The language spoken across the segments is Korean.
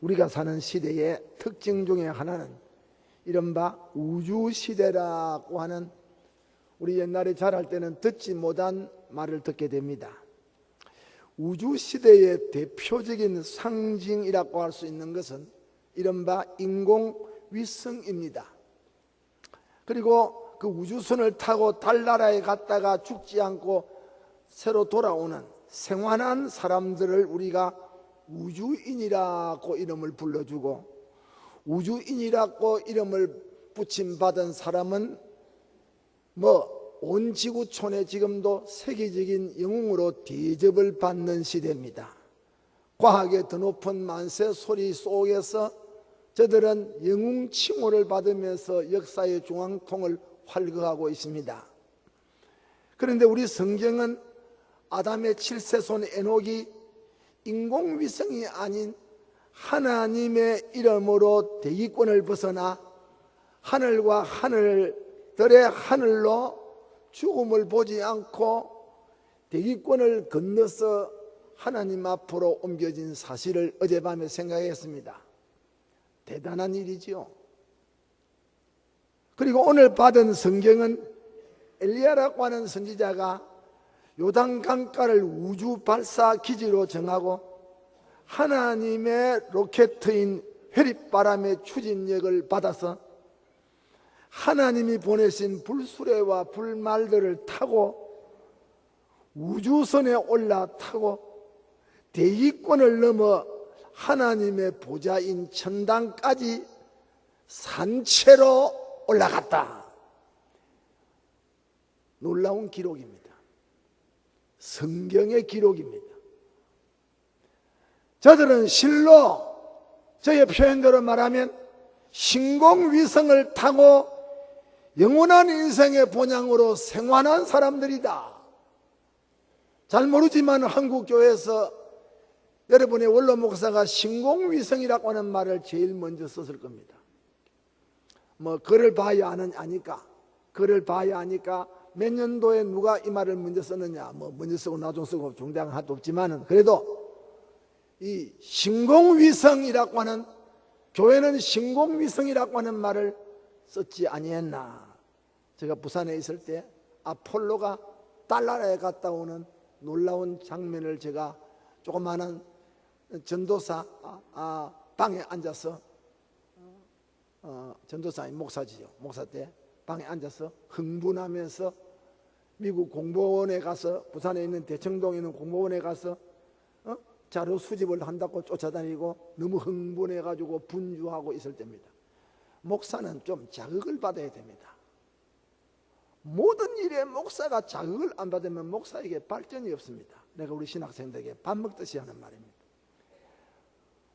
우리가 사는 시대의 특징 중에 하나는 이른바 우주시대라고 하는, 우리 옛날에 자랄 때는 듣지 못한 말을 듣게 됩니다. 우주시대의 대표적인 상징이라고 할 수 있는 것은 이른바 인공위성입니다. 그리고 그 우주선을 타고 달나라에 갔다가 죽지 않고 새로 돌아오는 생환한 사람들을 우리가 우주인이라고 이름을 불러주고, 우주인이라고 이름을 붙임받은 사람은 온 지구촌에 지금도 세계적인 영웅으로 대접을 받는 시대입니다. 과학의 드높은 만세 소리 속에서 저들은 영웅 칭호를 받으면서 역사의 중앙통을 활거하고 있습니다. 그런데 우리 성경은 아담의 7세손 에녹이 인공위성이 아닌 하나님의 이름으로 대기권을 벗어나 하늘과 하늘들의 하늘로 죽음을 보지 않고 대기권을 건너서 하나님 앞으로 옮겨진 사실을 어젯밤에 생각했습니다. 대단한 일이지요. 그리고 오늘 받은 성경은 엘리야라고 하는 선지자가 요단강가를 우주 발사 기지로 정하고 하나님의 로켓인 회립바람의 추진력을 받아서 하나님이 보내신 불수레와 불말들을 타고 우주선에 올라타고 대기권을 넘어 하나님의 보좌인 천당까지 산채로 올라갔다. 놀라운 기록입니다. 성경의 기록입니다. 저들은 실로 저의 표현대로 말하면 신공위성을 타고 영원한 인생의 본향으로 생환한 사람들이다. 잘 모르지만 한국교회에서 여러분의 원로 목사가 신공위성이라고 하는 말을 제일 먼저 썼을 겁니다. 글을 봐야 아니까, 글을 봐야 아니까 몇 년도에 누가 이 말을 먼저 썼느냐, 먼저 쓰고 나중 쓰고 중대한 것도 없지만은, 그래도 이 신공위성이라고 하는, 교회는 신공위성이라고 하는 말을 썼지 아니했나. 제가 부산에 있을 때 아폴로가 달나라에 갔다 오는 놀라운 장면을 제가 조그마한 전도사 방에 앉아서, 전도사인 목사지요, 목사 때 방에 앉아서 흥분하면서 미국 공보원에 가서, 부산에 있는 대청동에 있는 공보원에 가서 자료 수집을 한다고 쫓아다니고 너무 흥분해가지고 분주하고 있을 때입니다. 목사는 좀 자극을 받아야 됩니다. 모든 일에 목사가 자극을 안 받으면 목사에게 발전이 없습니다. 내가 우리 신학생들에게 밥 먹듯이 하는 말입니다.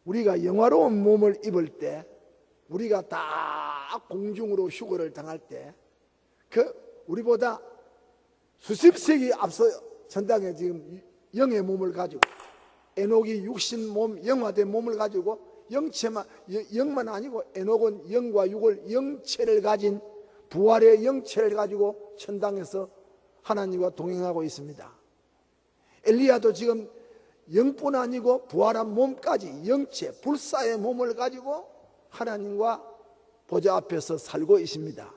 우리가 영화로운 몸을 입을 때, 우리가 다 공중으로 휴거를 당할 때, 우리보다 수십 세기 앞서 전당에 지금 영의 몸을 가지고, 에녹이 육신 몸, 영화된 몸을 가지고 영만 아니고 에녹은 영과 육을 영체를 가진 부활의 영체를 가지고 천당에서 하나님과 동행하고 있습니다. 엘리야도 지금 영뿐 아니고 부활한 몸까지 영체, 불사의 몸을 가지고 하나님과 보좌 앞에서 살고 있습니다.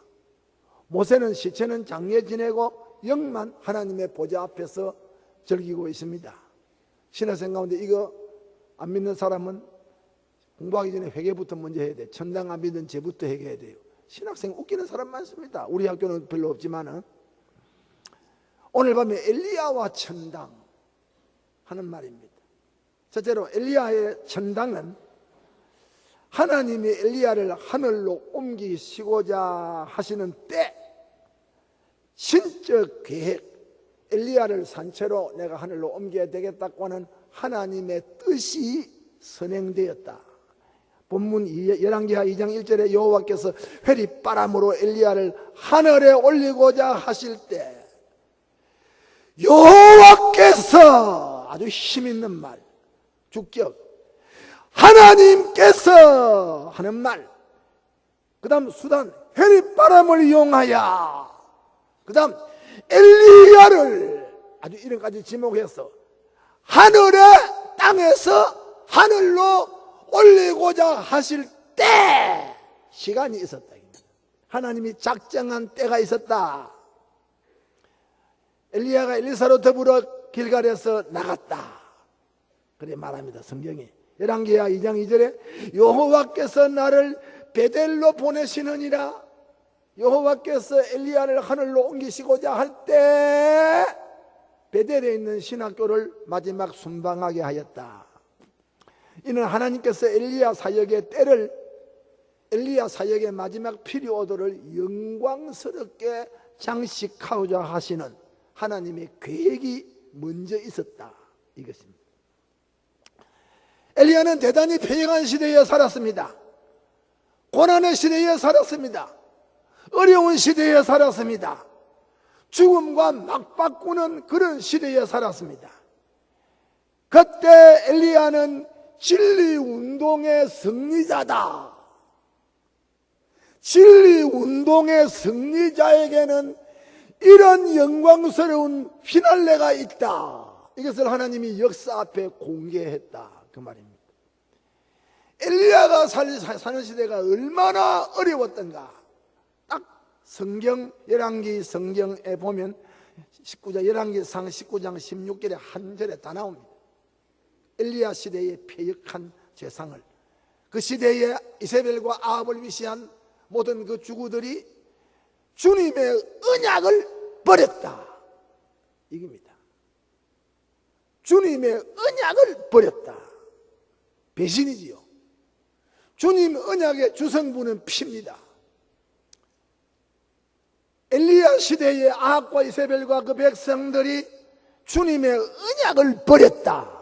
모세는 시체는 장례 지내고 영만 하나님의 보좌 앞에서 즐기고 있습니다. 신학생 가운데 이거 안 믿는 사람은 공부하기 전에 회개부터 먼저 해야 돼. 천당 안 믿는 죄부터 회개해야 돼요. 신학생 웃기는 사람 많습니다. 우리 학교는 별로 없지만은. 오늘 밤에 엘리야와 천당 하는 말입니다. 첫째로 엘리야의 천당은 하나님이 엘리야를 하늘로 옮기시고자 하시는 때 신적 계획, 엘리야를 산채로 내가 하늘로 옮겨야 되겠다고 하는 하나님의 뜻이 선행되었다. 본문 열왕기하 2장 1절에 여호와께서 회립바람으로 엘리야를 하늘에 올리고자 하실 때 여호와께서, 아주 힘있는 말, 주격, 하나님께서 하는 말, 그 다음 수단 회립바람을 이용하여, 그 다음 엘리야를 아주 이름까지 지목해서 하늘의 땅에서 하늘로 올리고자 하실 때 시간이 있었다. 하나님이 작정한 때가 있었다. 엘리야가 엘리사로 더불어 길갈에서 나갔다. 그래 말합니다. 성경이 열왕기하 2장 2절에 여호와께서 나를 베델로 보내시느니라. 여호와께서 엘리야를 하늘로 옮기시고자 할 때 베델에 있는 신학교를 마지막 순방하게 하였다. 이는 하나님께서 엘리야 사역의 때를, 엘리야 사역의 마지막 피리오도를 영광스럽게 장식하고자 하시는 하나님의 계획이 먼저 있었다, 이것입니다. 엘리야는 대단히 패역한 시대에 살았습니다. 고난의 시대에 살았습니다. 어려운 시대에 살았습니다. 죽음과 막바꾸는 그런 시대에 살았습니다. 그때 엘리야는 진리운동의 승리자다. 진리운동의 승리자에게는 이런 영광스러운 피날레가 있다. 이것을 하나님이 역사 앞에 공개했다, 그 말입니다. 엘리야가 사는 시대가 얼마나 어려웠던가. 딱 성경 열왕기 성경에 보면 19장 열왕기상 19장 16절에 한 절에 다 나옵니다. 엘리야 시대의 패역한 죄상을, 그 시대에 이세벨과 아합을 위시한 모든 그 주구들이 주님의 언약을 버렸다, 이겁니다. 주님의 언약을 버렸다. 배신이지요. 주님 언약의 주성부는 피입니다. 엘리야 시대의 아합과 이세벨과 그 백성들이 주님의 언약을 버렸다.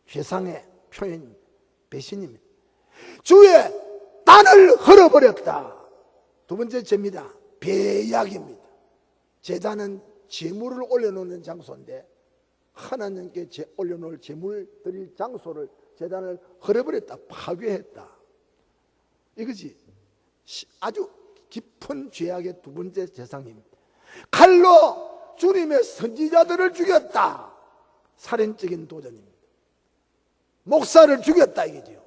죄상의 표현입니다. 배신입니다. 주의 단을 헐어버렸다. 두 번째 죄입니다. 배약입니다. 제단은 제물을 올려놓는 장소인데 하나님께 올려놓을 제물 드릴 장소를, 제단을 헐어버렸다, 파괴했다, 이거지. 아주 깊은 죄악의 두 번째 죄상입니다. 칼로 주님의 선지자들을 죽였다. 살인적인 도전입니다. 목사를 죽였다, 이거죠.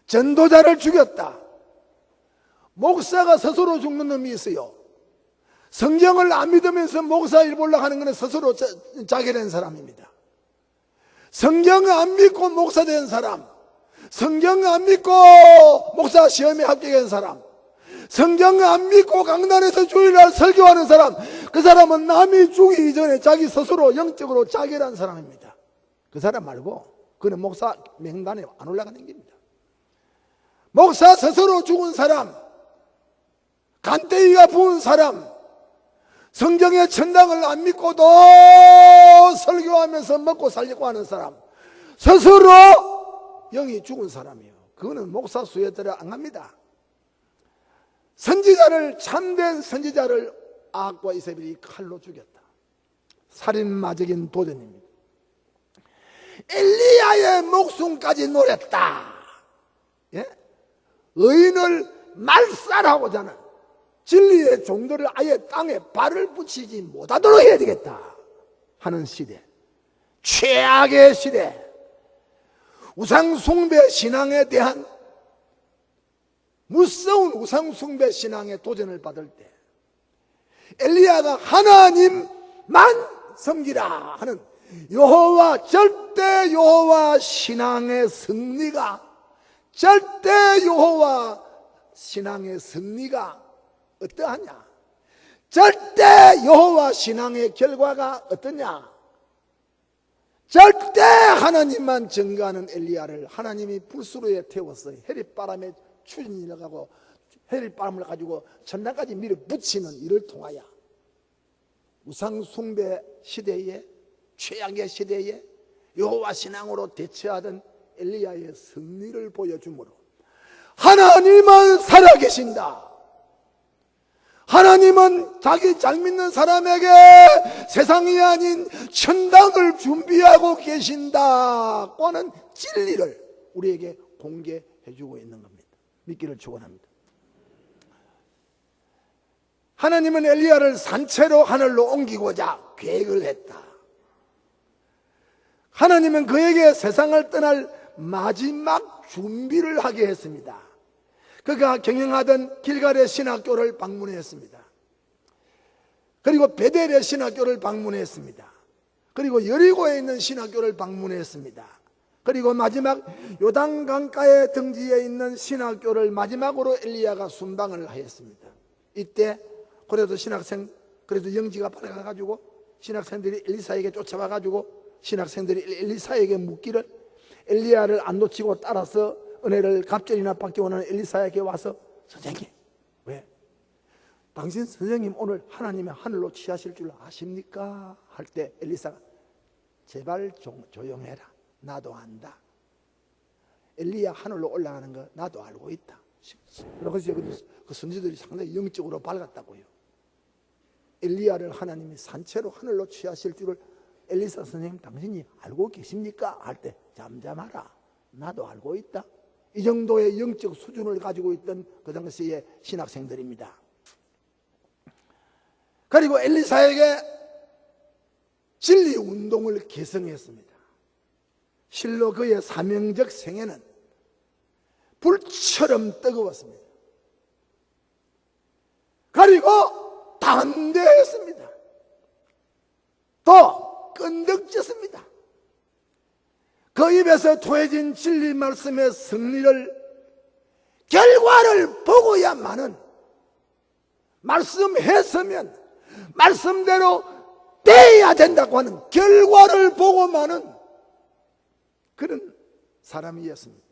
전도자를 죽였다. 목사가 스스로 죽는 놈이 있어요. 성경을 안 믿으면서 목사 일 보려고 하는 것은 스스로 자결된 사람입니다. 성경을 안 믿고 목사 된 사람, 성경을 안 믿고 목사 시험에 합격한 사람, 성경을 안 믿고 강단에서 주일날 설교하는 사람, 그 사람은 남이 죽이기 전에 자기 스스로 영적으로 자결한 사람입니다. 그 사람 말고 그는 목사 명단에 안 올라가는 겁니다. 목사 스스로 죽은 사람, 간대기가 부은 사람, 성경의 천당을 안 믿고도 설교하면서 먹고 살려고 하는 사람, 스스로 영이 죽은 사람이에요. 그거는 목사 수혜들을 안 합니다. 선지자를, 참된 선지자를 아합과 이세벨이 칼로 죽였다. 살인마적인 도전입니다. 엘리야의 목숨까지 노렸다. 예? 의인을 말살하고자 하는 진리의 종들을 아예 땅에 발을 붙이지 못하도록 해야 되겠다 하는 시대, 최악의 시대, 우상숭배 신앙에 대한 무서운 우상숭배 신앙의 도전을 받을 때 엘리야가 하나님만 섬기라 하는 여호와, 절대 여호와 신앙의 승리가, 절대 여호와 신앙의 승리가 어떠하냐? 절대 여호와 신앙의 결과가 어떠냐? 절대 하나님만 증거하는 엘리야를 하나님이 불수로에 태워서 해리바람에 추진이 나가고 해리바람을 가지고 천당까지 밀어붙이는 일을 통하여 우상숭배 시대에, 최악의 시대에 여호와 신앙으로 대처하던 엘리야의 승리를 보여주므로 하나님은 살아계신다. 하나님은 자기 잘 믿는 사람에게 세상이 아닌 천당을 준비하고 계신다고 하는 진리를 우리에게 공개해 주고 있는 겁니다. 믿기를 축원합니다. 하나님은 엘리야를 산채로 하늘로 옮기고자 계획을 했다. 하나님은 그에게 세상을 떠날 마지막 준비를 하게 했습니다. 그가 경영하던 길갈의 신학교를 방문했습니다. 그리고 베델의 신학교를 방문했습니다. 그리고 여리고에 있는 신학교를 방문했습니다. 그리고 마지막 요단강가의 등지에 있는 신학교를 마지막으로 엘리야가 순방을 하였습니다. 이때 그래도 그래도 영지가 빨아가가지고 신학생들이 엘리사에게 쫓아와가지고 신학생들이 엘리사에게 묻기를, 엘리야를 안 놓치고 따라서 은혜를 갑절이나 받기 원하는 엘리사에게 와서, 선생님, 왜? 당신 선생님 오늘 하나님의 하늘로 취하실 줄 아십니까? 할 때 엘리사가, 제발 조용해라. 나도 안다. 엘리야 하늘로 올라가는 거 나도 알고 있다. 그래서 그 선지들이 상당히 영적으로 밝았다고요. 엘리야를 하나님이 산채로 하늘로 취하실 줄을 엘리사 선생님 당신이 알고 계십니까? 할 때 잠잠하라. 나도 알고 있다. 이 정도의 영적 수준을 가지고 있던 그 당시의 신학생들입니다. 그리고 엘리사에게 진리 운동을 개성했습니다. 실로 그의 사명적 생애는 불처럼 뜨거웠습니다. 그리고 담대했습니다. 또 끈덕졌습니다. 그 입에서 토해진 진리 말씀의 승리를, 결과를 보고야만은, 말씀했으면 말씀대로 돼야 된다고 하는 결과를 보고만은 그런 사람이었습니다.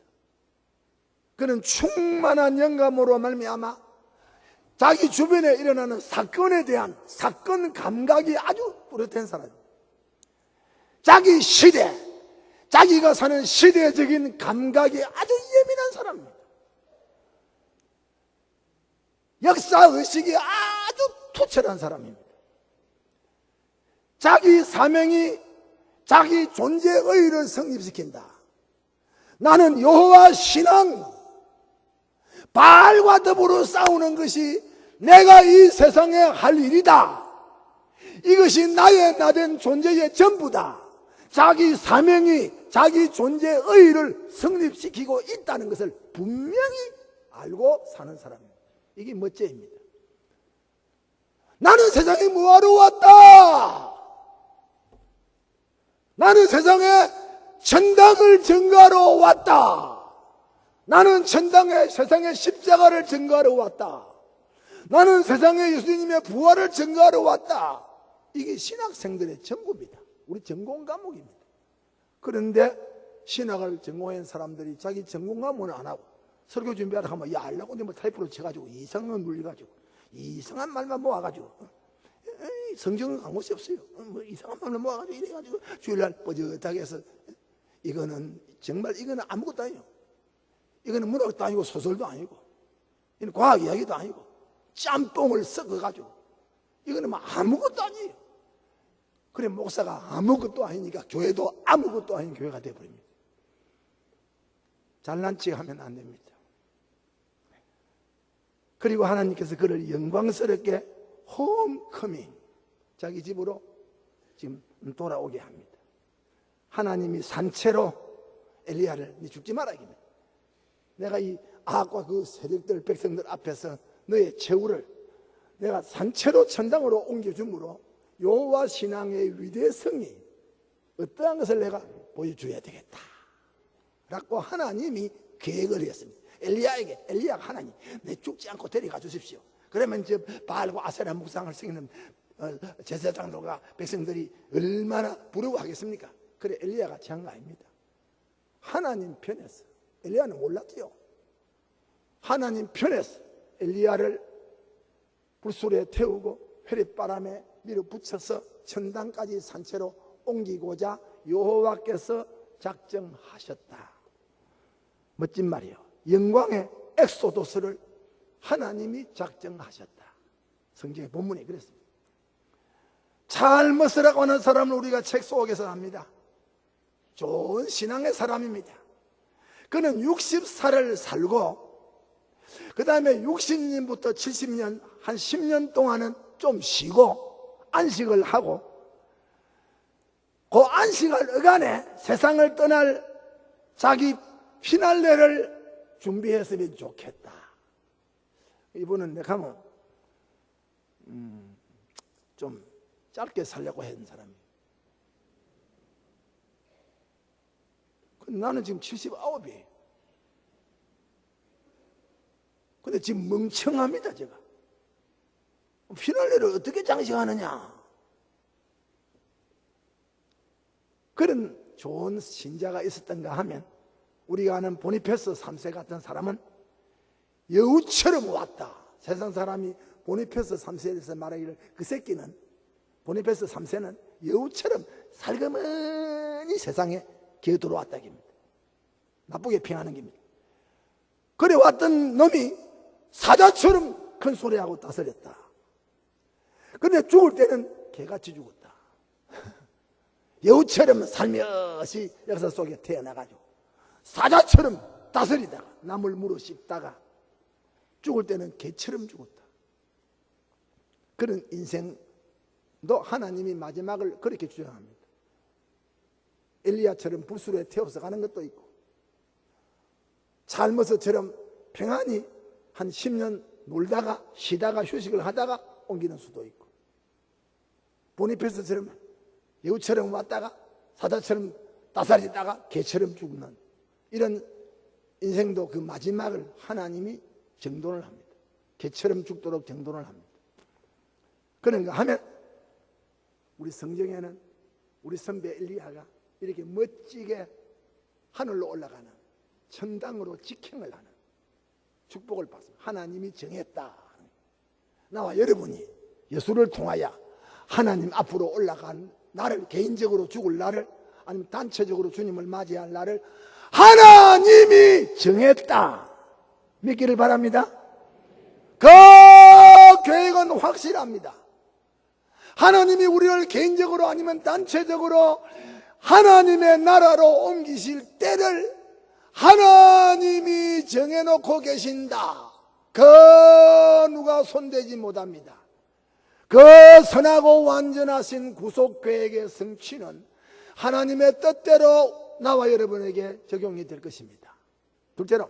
그는 충만한 영감으로 말미암아 자기 주변에 일어나는 사건에 대한 사건 감각이 아주 뚜렷한 사람입니다. 자기 시대, 자기가 사는 시대적인 감각이 아주 예민한 사람입니다. 역사의식이 아주 투철한 사람입니다. 자기 사명이 자기 존재의 의의를 성립시킨다. 나는 여호와 신앙, 바알과 더불어 싸우는 것이 내가 이 세상에 할 일이다. 이것이 나의 나된 존재의 전부다. 자기 사명이 자기 존재의 의의를 성립시키고 있다는 것을 분명히 알고 사는 사람입니다. 이게 멋제입니다. 나는 세상에 뭐하러 왔다? 나는 세상에 천당을 증거하러 왔다. 나는 세상에 십자가를 증거하러 왔다. 나는 세상에 예수님의 부활을 증거하러 왔다. 이게 신학생들의 전부입니다. 우리 전공 과목입니다. 그런데 신학을 전공한 사람들이 자기 전공 과목을 안 하고 설교 준비하러 가면 야 알라고 뭐 타이프로 쳐가지고 이상한 눌려가지고 이상한 말만 모아가지고 성경은 아무 것이 없어요. 뭐 이상한 말만 모아가지고 이래가지고 주일날 뻐젓하게 해서 이거는 정말 이거는 아무것도 아니에요. 이거는 문학도 아니고 소설도 아니고 이건 과학 이야기도 아니고 짬뽕을 섞어가지고 이거는 뭐 아무것도 아니에요. 그래 목사가 아무것도 아니니까 교회도 아무것도 아닌 교회가 되어버립니다. 잘난 척하면 안 됩니다. 그리고 하나님께서 그를 영광스럽게 홈커밍, 자기 집으로 지금 돌아오게 합니다. 하나님이 산채로 엘리야를 네 죽지 마라 이깁니다. 내가 이 아합과 그 세력들 백성들 앞에서 너의 최후를 내가 산채로 천당으로 옮겨줌으로 여호와 신앙의 위대성이 어떠한 것을 내가 보여줘야 되겠다 라고 하나님이 계획을 했습니다. 엘리야가 하나님 내 죽지 않고 데려가 주십시오. 그러면 저 바알과 아세라 묵상을 쓰는 제사장들과 백성들이 얼마나 부러워하겠습니까? 그래 엘리야가 취한 거 아닙니다. 하나님 편에서 엘리야는 몰랐지요. 하나님 편에서 엘리야를 불술에 태우고 회랫바람에 밀어붙여서 천당까지 산채로 옮기고자 여호와께서 작정하셨다. 멋진 말이요. 영광의 엑소도스를 하나님이 작정하셨다. 성경의 본문이 그랬습니다. 찰머스라고 하는 사람은 우리가 책 속에서 합니다. 좋은 신앙의 사람입니다. 그는 60살을 살고 그 다음에 60년부터 70년 한 10년 동안은 좀 쉬고 안식을 하고 그 안식을 어간에 세상을 떠날 자기 피날레를 준비했으면 좋겠다. 이분은 내가 좀 짧게 살려고 했던 사람이에요. 나는 지금 79이에요. 근데 지금 멍청합니다, 제가. 피날레를 어떻게 장식하느냐. 그런 좋은 신자가 있었던가 하면, 우리가 아는 보니페스 3세 같은 사람은 여우처럼 왔다. 세상 사람이 보니페스 3세에 대해서 말하기를, 그 새끼는, 보니페스 3세는 여우처럼 살그머니 세상에 기어 들어왔다 겁니다. 나쁘게 평하는 겁니다. 그래 왔던 놈이 사자처럼 큰 소리하고 따스렸다. 근데 죽을 때는 개같이 죽었다. 여우처럼 살며시 역사 속에 태어나가지고 사자처럼 따스리다가 남을 물어 씹다가 죽을 때는 개처럼 죽었다. 그런 인생도 하나님이 마지막을 그렇게 주장합니다. 엘리야처럼 불수로에 태워서 가는 것도 있고, 찰머스처럼 평안히 한 10년 놀다가 쉬다가 휴식을 하다가 옮기는 수도 있고, 보니페스처럼 여우처럼 왔다가 사자처럼 따사리다가 개처럼 죽는 이런 인생도 그 마지막을 하나님이 정돈을 합니다. 개처럼 죽도록 정돈을 합니다. 그런가 하면 우리 성경에는 우리 선배 엘리야가 이렇게 멋지게 하늘로 올라가는, 천당으로 직행을 하는 축복을 받습니다. 하나님이 정했다. 나와 여러분이 예수를 통하여 하나님 앞으로 올라간 나를, 개인적으로 죽을 나를, 아니면 단체적으로 주님을 맞이할 나를 하나님이 정했다. 믿기를 바랍니다. 그 계획은 확실합니다. 하나님이 우리를 개인적으로 아니면 단체적으로 하나님의 나라로 옮기실 때를 하나님이 정해놓고 계신다. 그 누가 손대지 못합니다. 그 선하고 완전하신 구속계획의 성취는 하나님의 뜻대로 나와 여러분에게 적용이 될 것입니다. 둘째로,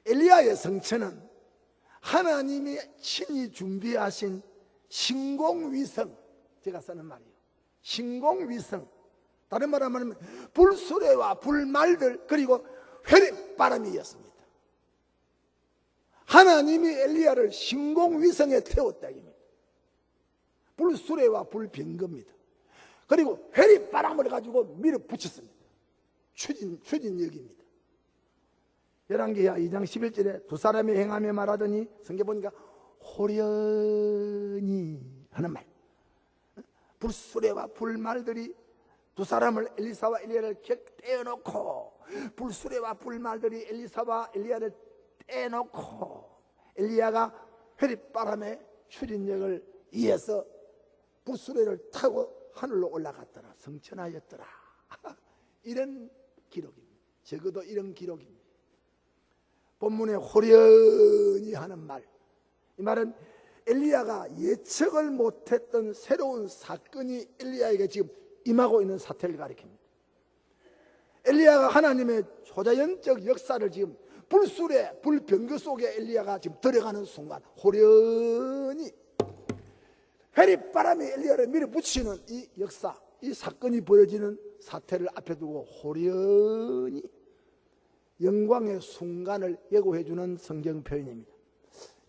엘리야의 성처는 하나님이 친히 준비하신 신공위성, 제가 쓰는 말이에요. 신공위성, 다른 말로 하면 불수레와 불말들 그리고 회립바람이었습니다. 하나님이 엘리야를 신공위성에 태웠다 입니다. 불수레와 불병거입니다. 그리고 회립바람을 가지고 밀어붙였습니다. 추진력입니다. 열왕기하 2장 11절에 두 사람이 행하며 말하더니, 성경 보니까 호련히 하는 말, 불수레와 불말들이 두 사람을, 엘리사와 엘리야를 떼어놓고, 불수레와 불말들이 엘리사와 엘리야를 떼어놓고 엘리야가 회립바람의 추진력을 이해서 불수레를 타고 하늘로 올라갔더라. 성천하였더라. 이런 기록입니다. 적어도 이런 기록입니다. 본문에 호련히 하는 말, 이 말은 엘리야가 예측을 못했던 새로운 사건이 엘리야에게 지금 임하고 있는 사태를 가리킵니다. 엘리야가 하나님의 초자연적 역사를 지금 불수레, 불병거 속에 엘리야가 지금 들어가는 순간 호련히 회립바람이 엘리야를 밀어붙이는 이 역사, 이 사건이 벌어지는 사태를 앞에 두고 호련히 영광의 순간을 예고해 주는 성경 표현입니다.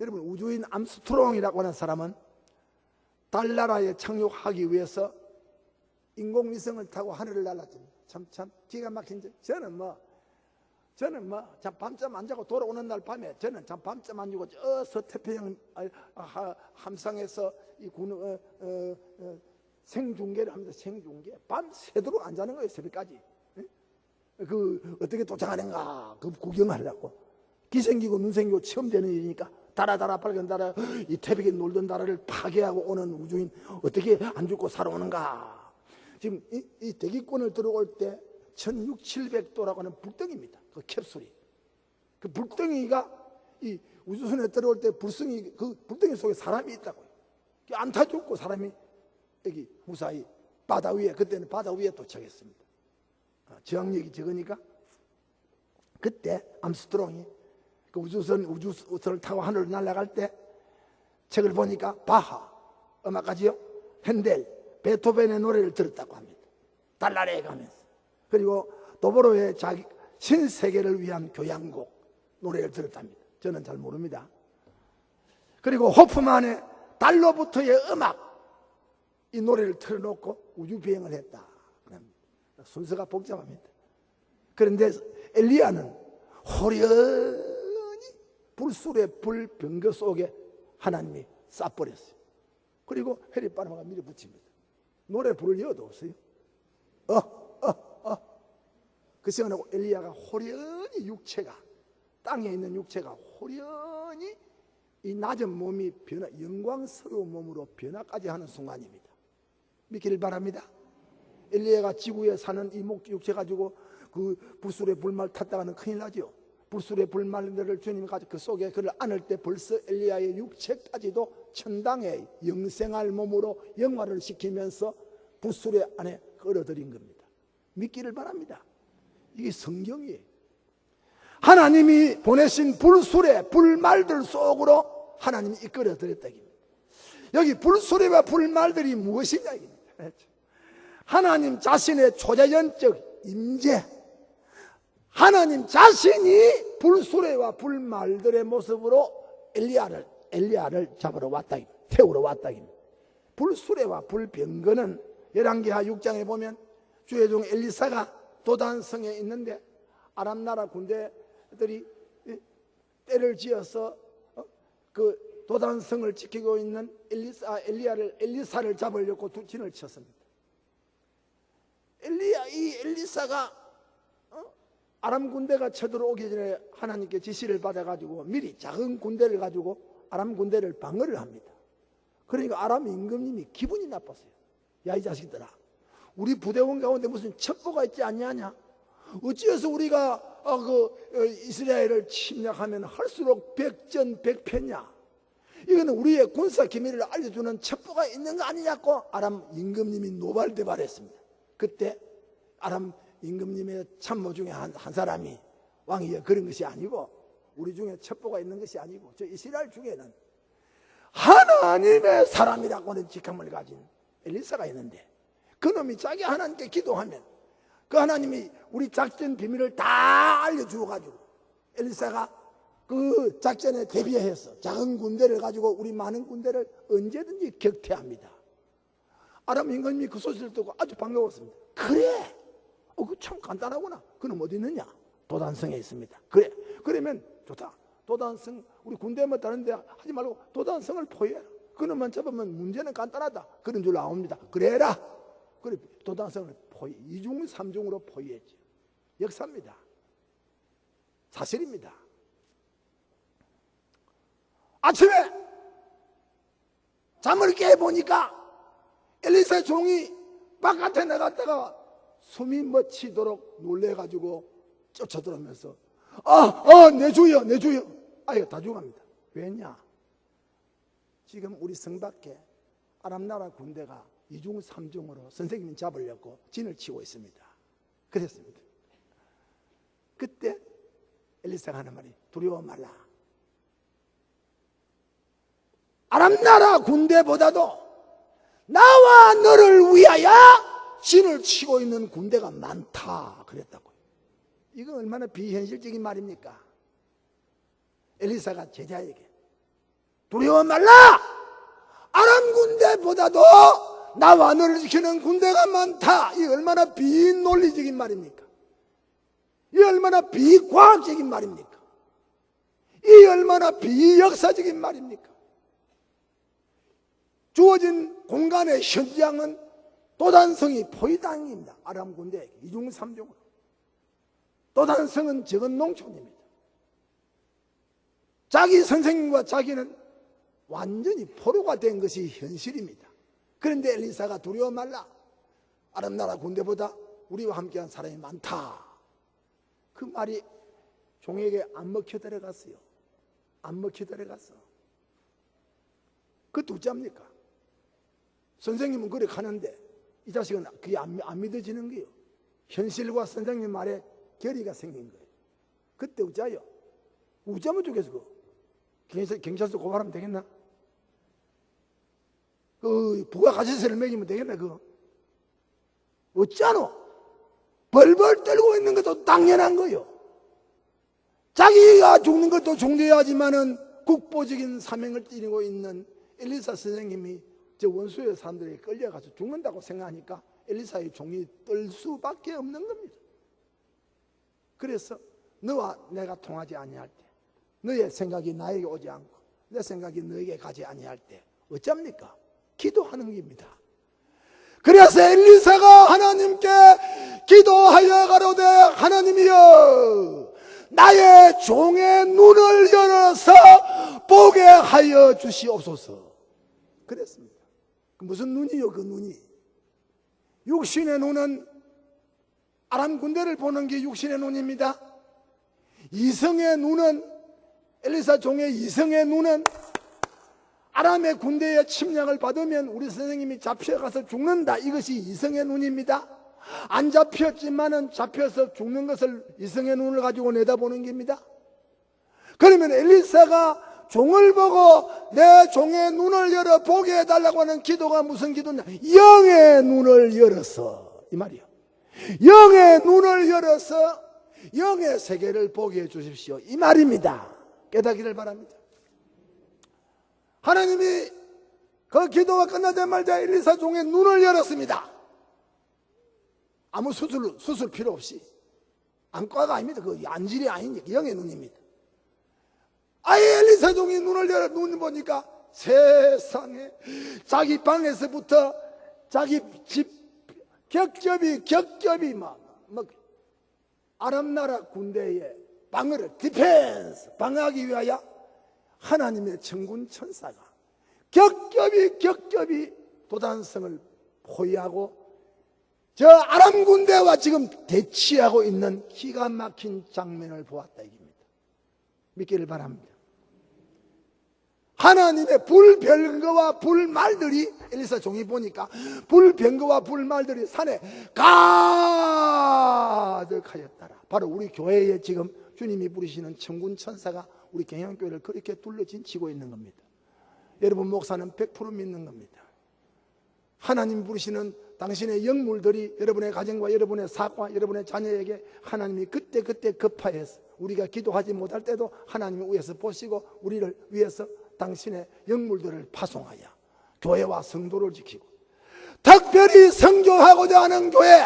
여러분, 우주인 암스트롱이라고 하는 사람은 달나라에 착륙하기 위해서 인공위성을 타고 하늘을 날았습니다. 참 기가 막힌 점. 저는 밤잠 안 자고 돌아오는 날 밤에 저는 밤잠 안 자고 저 서태평양 함상에서 이 생중계를 합니다. 생중계. 밤새도록 안 자는 거예요. 새벽까지. 그 어떻게 도착하는가 그 구경하려고. 기생기고 눈생기고 처음 되는 일이니까 달아 빨간 달아, 이 태백에 놀던 달아를 파괴하고 오는 우주인 어떻게 안 죽고 살아오는가. 지금 이 대기권을 들어올 때 1600, 700도라고 하는 불덩이입니다. 그 캡슐이. 그 불덩이가 이 우주선에 들어올 때 그 불덩이 속에 사람이 있다고요. 안타 죽고 사람이 여기 무사히 바다 위에, 그때는 바다 위에 도착했습니다. 저항력이 적으니까 그때 암스트롱이 그 우주선을 타고 하늘로 날아갈 때 책을 보니까 바하 음악가지요, 핸델, 베토벤의 노래를 들었다고 합니다. 달나라에 가면서. 그리고 도보로의 자기 신세계를 위한 교향곡 노래를 들었답니다. 저는 잘 모릅니다. 그리고 호프만의 달로부터의 음악 이 노래를 틀어놓고 우주비행을 했다. 순서가 복잡합니다. 그런데 엘리야는 호련히 불술의 불병거 속에 하나님이 쏴버렸어요. 그리고 해리바람과 밀어붙입니다. 노래 부를 여도 없어요. 그 시간에 엘리야가 호련히 육체가 땅에 있는 육체가 호련히 이 낮은 몸이 영광스러운 몸으로 변화까지 하는 순간입니다. 믿기를 바랍니다. 엘리야가 지구에 사는 이 육체 가지고 그 불술의 불말 탔다가는 큰일 나죠. 불술의 불말들을 주님이 가지고 그 속에 그를 안을 때 벌써 엘리야의 육체까지도 천당의 영생할 몸으로 영화를 시키면서 불술의 안에 끌어들인 겁니다. 믿기를 바랍니다. 이게 성경이에요. 하나님이 보내신 불술의 불말들 속으로 하나님이 이끌어들였다. 여기 불술의 불말들이 무엇이냐 입니다. 하나님 자신의 초자연적 임재, 하나님 자신이 불수레와 불말들의 모습으로 엘리야를 잡으러 왔다, 태우러 왔다. 불수레와 불병거는 열왕기하 6장에 보면 주의 종 엘리사가 도단성에 있는데 아람 나라 군대들이 때를 지어서 그 도단성을 지키고 있는 엘리사를 잡으려고 진을 쳤습니다. 엘리사가 아람 군대가 쳐들어오기 전에 하나님께 지시를 받아가지고 미리 작은 군대를 가지고 아람 군대를 방어를 합니다. 그러니까 아람 임금님이 기분이 나빴어요. 야, 이 자식들아, 우리 부대원 가운데 무슨 첩보가 있지 않냐냐? 어찌해서 우리가 이스라엘을 침략하면 할수록 백전백패냐? 이거는 우리의 군사 기밀을 알려주는 첩보가 있는 거 아니냐고 아람 임금님이 노발대발했습니다. 그때 아람 임금님의 참모 중에 한 사람이 왕이여, 그런 것이 아니고 우리 중에 첩보가 있는 것이 아니고 저 이스라엘 중에는 하나님의 사람이라고 하는 직함을 가진 엘리사가 있는데 그놈이 자기 하나님께 기도하면 그 하나님이 우리 작전 비밀을 다 알려주어가지고 엘리사가 그 작전에 대비해서 작은 군대를 가지고 우리 많은 군대를 언제든지 격퇴합니다. 아람 임금님이 그 소식을 듣고 아주 반가웠습니다. 그래, 그거 참 간단하구나. 그놈 어디 있느냐? 도단성에 있습니다. 그래, 그러면 좋다. 도단성, 우리 군대만 다른데 하지 말고 도단성을 포위해라. 그놈만 잡으면 문제는 간단하다. 그런 줄 나옵니다. 그래라. 그래, 도단성을 포위, 2중 3중으로 포위했지. 역사입니다. 사실입니다. 아침에 잠을 깨보니까 엘리사 종이 바깥에 나갔다가 숨이 멎히도록 놀래가지고 쫓아들어오면서 내 주여, 내 주여. 이거 다 죽어갑니다. 왜냐? 지금 우리 성 밖에 아람나라 군대가 2중 3중으로 선생님이 잡으려고 진을 치고 있습니다. 그랬습니다. 그때 엘리사가 하는 말이 두려워 말라. 아람나라 군대보다도 나와 너를 위하여 진을 치고 있는 군대가 많다 그랬다고요. 이건 얼마나 비현실적인 말입니까? 엘리사가 제자에게 두려워 말라! 아람 군대보다도 나와 너를 지키는 군대가 많다. 이 얼마나 비논리적인 말입니까? 이 얼마나 비과학적인 말입니까? 이 얼마나 비역사적인 말입니까? 주어진 공간의 현장은 도단성이 포위당입니다. 아람 군대에게 2중 3중으로. 도단성은 적은 농촌입니다. 자기 선생님과 자기는 완전히 포로가 된 것이 현실입니다. 그런데 엘리사가 두려워 말라. 아람나라 군대보다 우리와 함께한 사람이 많다. 그 말이 종에게 안 먹혀 들어갔어요. 안 먹혀 들어갔어. 그 둘째입니까? 선생님은 그래 가는데 이 자식은 그게 안 믿어지는 거예요. 현실과 선생님 말에 결의가 생긴 거예요. 그때 우짜요. 우짜면 좋겠어. 경찰서 고발하면 되겠나? 부가가치세를 매기면 되겠나? 그거 어쩌노? 벌벌 떨고 있는 것도 당연한 거요. 자기가 죽는 것도 중대하지만은 국보적인 사명을 띠고 있는 엘리사 선생님이 저 원수의 사람들에게 끌려가서 죽는다고 생각하니까 엘리사의 종이 떨 수밖에 없는 겁니다. 그래서 너와 내가 통하지 아니할 때, 너의 생각이 나에게 오지 않고 내 생각이 너에게 가지 아니할 때 어쩝니까? 기도하는 겁니다. 그래서 엘리사가 하나님께 기도하여 가로되 하나님이여 나의 종의 눈을 열어서 보게 하여 주시옵소서. 그랬습니다. 무슨 눈이요? 그 눈이 육신의 눈은 아람 군대를 보는 게 육신의 눈입니다. 이성의 눈은 엘리사 종의 이성의 눈은 아람의 군대의 침략을 받으면 우리 선생님이 잡혀가서 죽는다. 이것이 이성의 눈입니다. 안 잡혔지만은 잡혀서 죽는 것을 이성의 눈을 가지고 내다보는 겁니다. 그러면 엘리사가 종을 보고 내 종의 눈을 열어 보게 해달라고 하는 기도가 무슨 기도냐? 영의 눈을 열어서, 이 말이요. 영의 눈을 열어서 영의 세계를 보게 해 주십시오. 이 말입니다. 깨닫기를 바랍니다. 하나님이 그 기도가 끝나자마자 엘리사 종의 눈을 열었습니다. 아무 수술 필요 없이. 안과가 아닙니다. 그 안질이 아니니까 영의 눈입니다. 아예 엘리사 종이 눈을 열어 눈을 보니까 세상에 자기 방에서부터 자기 집 격겹이 막 아람 나라 군대의 방어를 디펜스 방어하기 위하여 하나님의 천군 천사가 격겹이 도단성을 포위하고 저 아람 군대와 지금 대치하고 있는 기가 막힌 장면을 보았다 이깁니다. 믿기를 바랍니다. 하나님의 불별거와 불말들이 엘리사 종이 보니까 불별거와 불말들이 산에 가득하였더라. 바로 우리 교회에 지금 주님이 부르시는 천군 천사가 우리 경영교회를 그렇게 둘러진치고 있는 겁니다. 여러분 목사는 100% 믿는 겁니다. 하나님 부르시는 당신의 영물들이 여러분의 가정과 여러분의 사업과 여러분의 자녀에게 하나님이 그때 급하여서 우리가 기도하지 못할 때도 하나님이 위에서 보시고 우리를 위해서 당신의 영물들을 파송하여 교회와 성도를 지키고 특별히 선교하고자 하는 교회,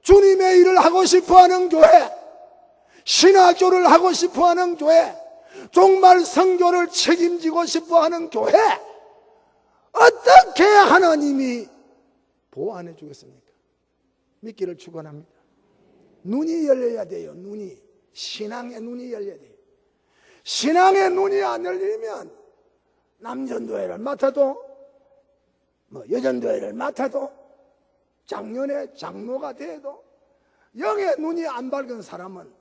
주님의 일을 하고 싶어하는 교회, 신학교를 하고 싶어하는 교회, 정말 선교를 책임지고 싶어하는 교회, 어떻게 하나님이 보호해 주겠습니까? 믿기를 축원합니다. 눈이 열려야 돼요. 눈이, 신앙의 눈이 열려야 돼요. 신앙의 눈이 안 열리면 남전도회를 맡아도 여전도회를 맡아도 작년에 장로가 돼도 영의 눈이 안 밝은 사람은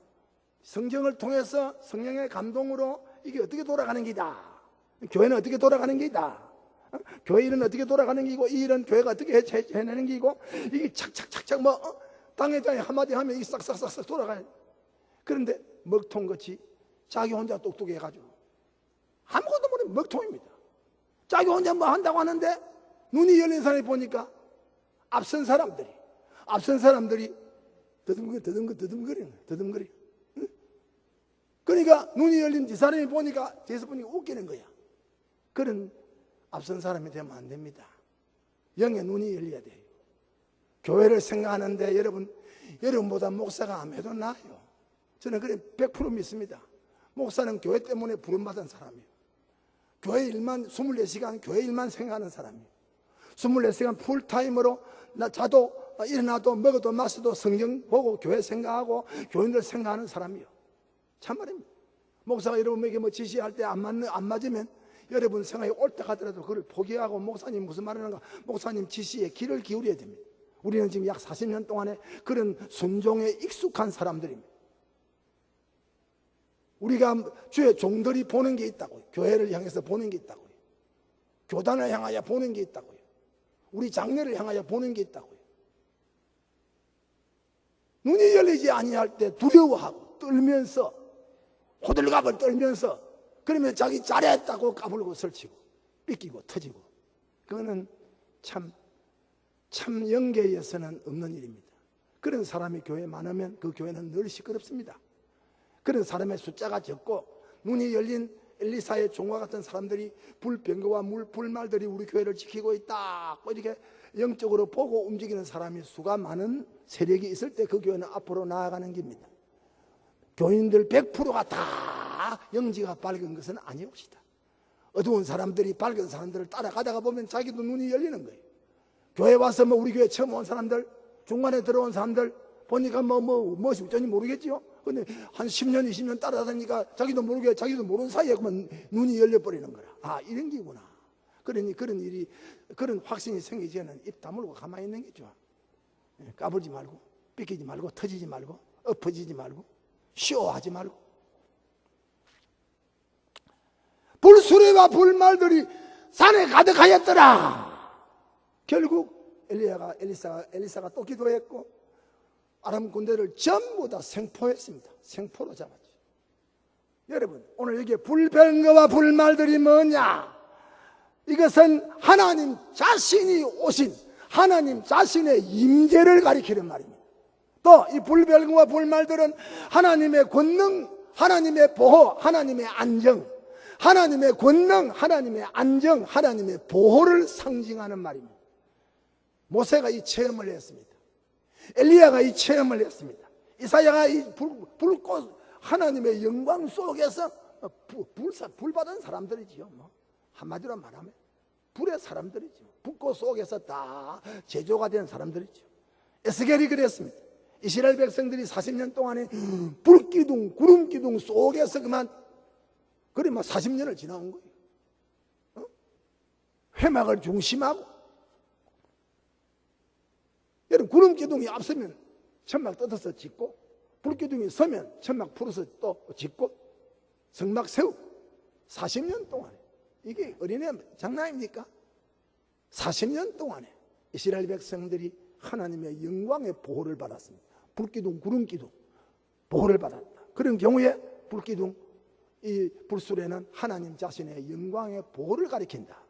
성경을 통해서 성령의 감동으로 이게 어떻게 돌아가는 기다, 교회는 어떻게 돌아가는 기다, 교회 일은 어떻게 돌아가는 기고 이 일은 교회가 어떻게 해내는 기고 이게 착착착착 당회장이 한마디 하면 이게 싹싹싹 돌아가요. 그런데 먹통같이 자기 혼자 똑똑해가지고 아무것도 모르는 먹통입니다. 자기 혼자 뭐 한다고 하는데 눈이 열린 사람이 보니까 앞선 사람들이 더듬거리는. 응? 그러니까 눈이 열린 이 사람이 보니까 뒤에서 보니까 웃기는 거야. 그런 앞선 사람이 되면 안 됩니다. 영의 눈이 열려야 돼요. 교회를 생각하는데 여러분보다 목사가 안 해도 나아요. 저는 그래 100% 믿습니다. 목사는 교회 때문에 부름받은 사람이에요. 교회 일만 24시간 교회 일만 생각하는 사람이에요. 24시간 풀타임으로 자도 일어나도 먹어도 마셔도 성경 보고 교회 생각하고 교인들 생각하는 사람이에요. 참말입니다. 목사가 여러분에게 지시할 때 안 맞으면 여러분 생각이 옳다 하더라도 그걸 포기하고 목사님 무슨 말하는가, 목사님 지시에 귀를 기울여야 됩니다. 우리는 지금 약 40년 동안에 그런 순종에 익숙한 사람들입니다. 우리가 주의 종들이 보는 게 있다고요. 교회를 향해서 보는 게 있다고요. 교단을 향하여 보는 게 있다고요. 우리 장례를 향하여 보는 게 있다고요. 눈이 열리지 아니할 때 두려워하고 떨면서 호들갑을 떨면서 그러면 자기 잘했다고 까불고 설치고 삐끼고 터지고 그거는 참 영계에서는 없는 일입니다. 그런 사람이 교회에 많으면 그 교회는 늘 시끄럽습니다. 그런 사람의 숫자가 적고 눈이 열린 엘리사의 종과 같은 사람들이 불병거와 불말들이 우리 교회를 지키고 있다 이렇게 영적으로 보고 움직이는 사람이 수가 많은 세력이 있을 때 그 교회는 앞으로 나아가는 겁니다. 교인들 100%가 다 영지가 밝은 것은 아니옵시다. 어두운 사람들이 밝은 사람들을 따라가다가 보면 자기도 눈이 열리는 거예요. 교회 와서 우리 교회 처음 온 사람들, 중간에 들어온 사람들 보니까 무엇이 어쩐지 모르겠지요. 근데 한 10년, 20년 따라다니까 자기도 모르게 자기도 모르는 사이에 그만 눈이 열려버리는 거라. 아, 이런 게구나. 그러니 그런 확신이 생기기 전에는 입 다물고 가만히 있는 게 좋아. 까불지 말고, 삐끼지 말고, 터지지 말고, 엎어지지 말고, 쇼하지 말고. 불수레와 불말들이 산에 가득하였더라. 결국 엘리사가 또 기도했고 아람 군대를 전부 다 생포했습니다. 생포로 잡았죠. 여러분, 오늘 여기에 불병거와 불말들이 뭐냐? 이것은 하나님 자신이 오신 하나님 자신의 임재를 가리키는 말입니다. 또 이 불병거와 불말들은 하나님의 권능, 하나님의 보호, 하나님의 안정, 하나님의 권능, 하나님의 안정, 하나님의 보호를 상징하는 말입니다. 모세가 이 체험을 했습니다. 엘리야가 이 체험을 했습니다. 이사야가 이 불꽃 하나님의 영광 속에서 불 받은 사람들이지요. 한마디로 말하면 불의 사람들이죠. 불꽃 속에서 다 제조가 된 사람들이죠. 에스겔이 그랬습니다. 이스라엘 백성들이 40년 동안에 불기둥, 구름기둥 속에서 그만 40년을 지나온 거예요. 회막을 중심하고 여러분, 구름기둥이 앞서면 천막 뜯어서 짓고 불기둥이 서면 천막 풀어서 또 짓고 성막 세우고 40년 동안에 이게 어린애 장난입니까? 40년 동안에 이스라엘 백성들이 하나님의 영광의 보호를 받았습니다. 불기둥, 구름기둥 보호를 받았다. 그런 경우에 불기둥, 이 불수레는 하나님 자신의 영광의 보호를 가리킨다.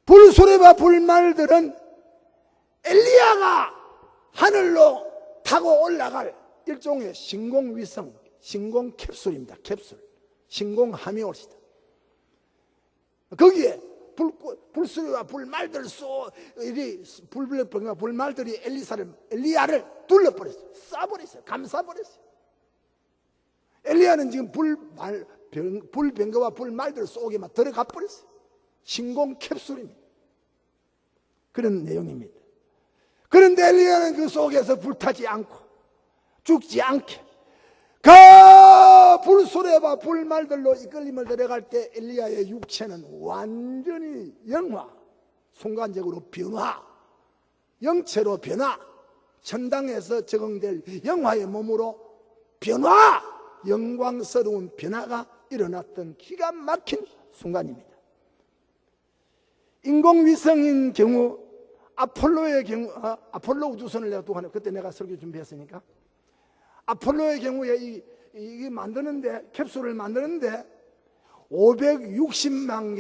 불수레와 불말들은 엘리야가 하늘로 타고 올라갈 일종의 신공위성, 신공캡슐입니다. 캡슐, 신공함이 옵시다. 거기에 불수레와 불말들 불병과 불말들이 엘리야를 둘러버렸어요. 쏴버렸어요. 감싸버렸어요. 엘리야는 지금 불병거와 불말들 속에만 들어가 버렸어요. 신공캡슐입니다. 그런 내용입니다. 그런데 엘리야는 그 속에서 불타지 않고 죽지 않게 그 불수레와 불말들로 이끌림을 들어갈 때 엘리야의 육체는 완전히 영화, 순간적으로 변화, 영체로 변화, 천당에서 적응될 영화의 몸으로 변화, 영광스러운 변화가 일어났던 기가 막힌 순간입니다. 인공위성인 경우 아폴로의 경우, 아폴로 우주선을 내가 두고 하네. 그때 내가 설교 준비했으니까. 아폴로의 경우에 이게 만드는데, 캡슐을 만드는데 560만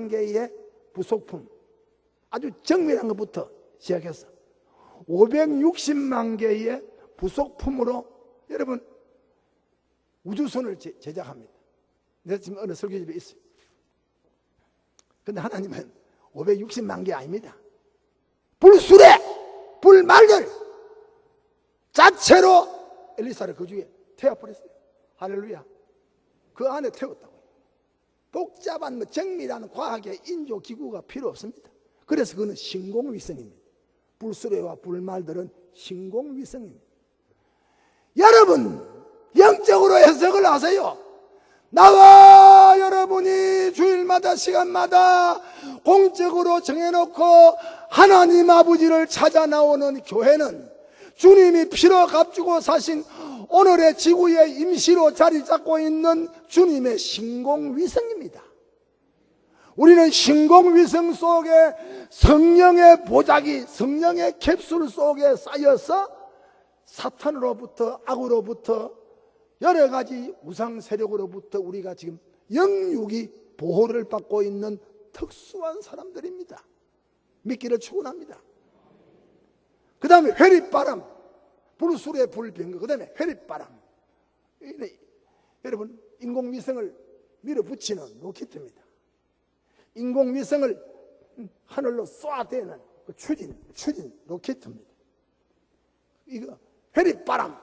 개의 부속품, 아주 정밀한 것부터 시작해서 560만 개의 부속품으로 여러분 우주선을 제작합니다. 내가 지금 어느 설교집에 있어요. 근데 하나님은 560만 개 아닙니다. 불수레, 불말들 자체로 엘리사를 그 중에 태워버렸어요. 할렐루야. 그 안에 태웠다고요. 복잡한 정밀한 과학의 인조기구가 필요 없습니다. 그래서 그거는 신공위성입니다. 불수레와 불말들은 신공위성입니다. 여러분, 영적으로 해석을 하세요. 나와 여러분이 주일마다 시간마다 공적으로 정해놓고 하나님 아버지를 찾아 나오는 교회는 주님이 피로 값주고 사신 오늘의 지구에 임시로 자리 잡고 있는 주님의 신공위성입니다. 우리는 신공위성 속에 성령의 보자기, 성령의 캡슐 속에 쌓여서 사탄으로부터, 악으로부터, 여러 가지 우상 세력으로부터 우리가 지금 영육이 보호를 받고 있는 특수한 사람들입니다. 믿기를 축원합니다. 그 다음에 회립바람, 불술의 불병거, 그 다음에 회립바람. 여러분, 인공위성을 밀어붙이는 로켓입니다. 인공위성을 하늘로 쏘아대는 그 추진 로켓입니다. 이거 회립바람,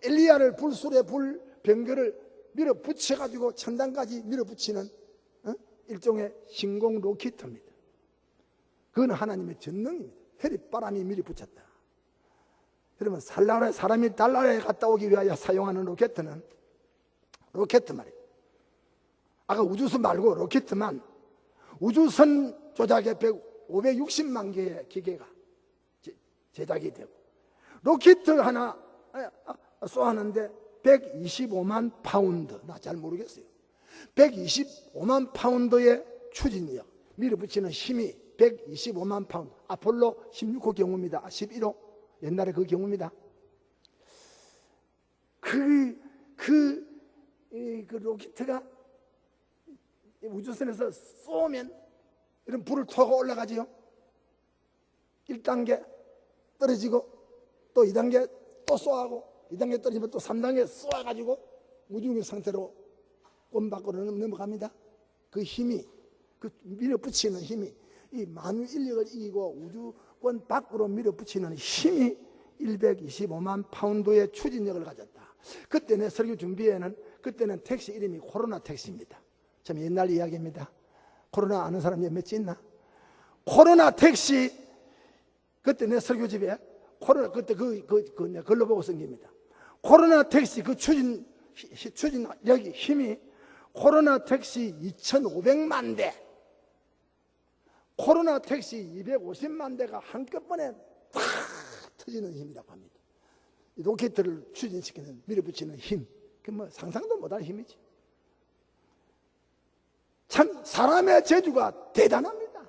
엘리야를 불술의 불병거를 밀어붙여가지고 천당까지 밀어붙이는 일종의 신공 로켓입니다. 그건 하나님의 전능입니다. 회립바람이 밀어붙였다. 여러분, 사람이 달나라에 갔다 오기 위하여 사용하는 로켓 말이에요. 아까 우주선 말고 로켓만 우주선 조작에 560만 개의 기계가 제작이 되고, 로켓을 하나 쏘았는데 125만 파운드, 나 잘 모르겠어요. 125만 파운드의 추진력, 밀어붙이는 힘이 125만 파운드. 아폴로 16호 경우입니다. 11호 옛날에 그 경우입니다. 그 로켓가 우주선에서 쏘면 이런 불을 터고 올라가지요. 1단계 떨어지고 또 2단계 또 쏘아하고 2단계 떨어지면 또 3단계 쏘아가지고 무중력 상태로 꿈 밖으로 넘어갑니다. 그 힘이, 그 밀어붙이는 힘이, 이 만유 인력을 이기고 우주권 밖으로 밀어붙이는 힘이 125만 파운드의 추진력을 가졌다. 그때 내 설교 준비에는, 그때는 택시 이름이 코로나 택시입니다. 참 옛날 이야기입니다. 코로나 아는 사람이 몇 있나? 코로나 택시, 그때 내 설교집에 코로나, 그때 내가 글로 보고 쓴 겁니다. 코로나 택시 그 추진력이 힘이 코로나 택시 2,500만 대, 코로나 택시 250만 대가 한꺼번에 팍 터지는 힘이라고 합니다. 이 로켓을 추진시키는, 밀어붙이는 힘, 그 뭐 상상도 못할 힘이지. 참 사람의 재주가 대단합니다.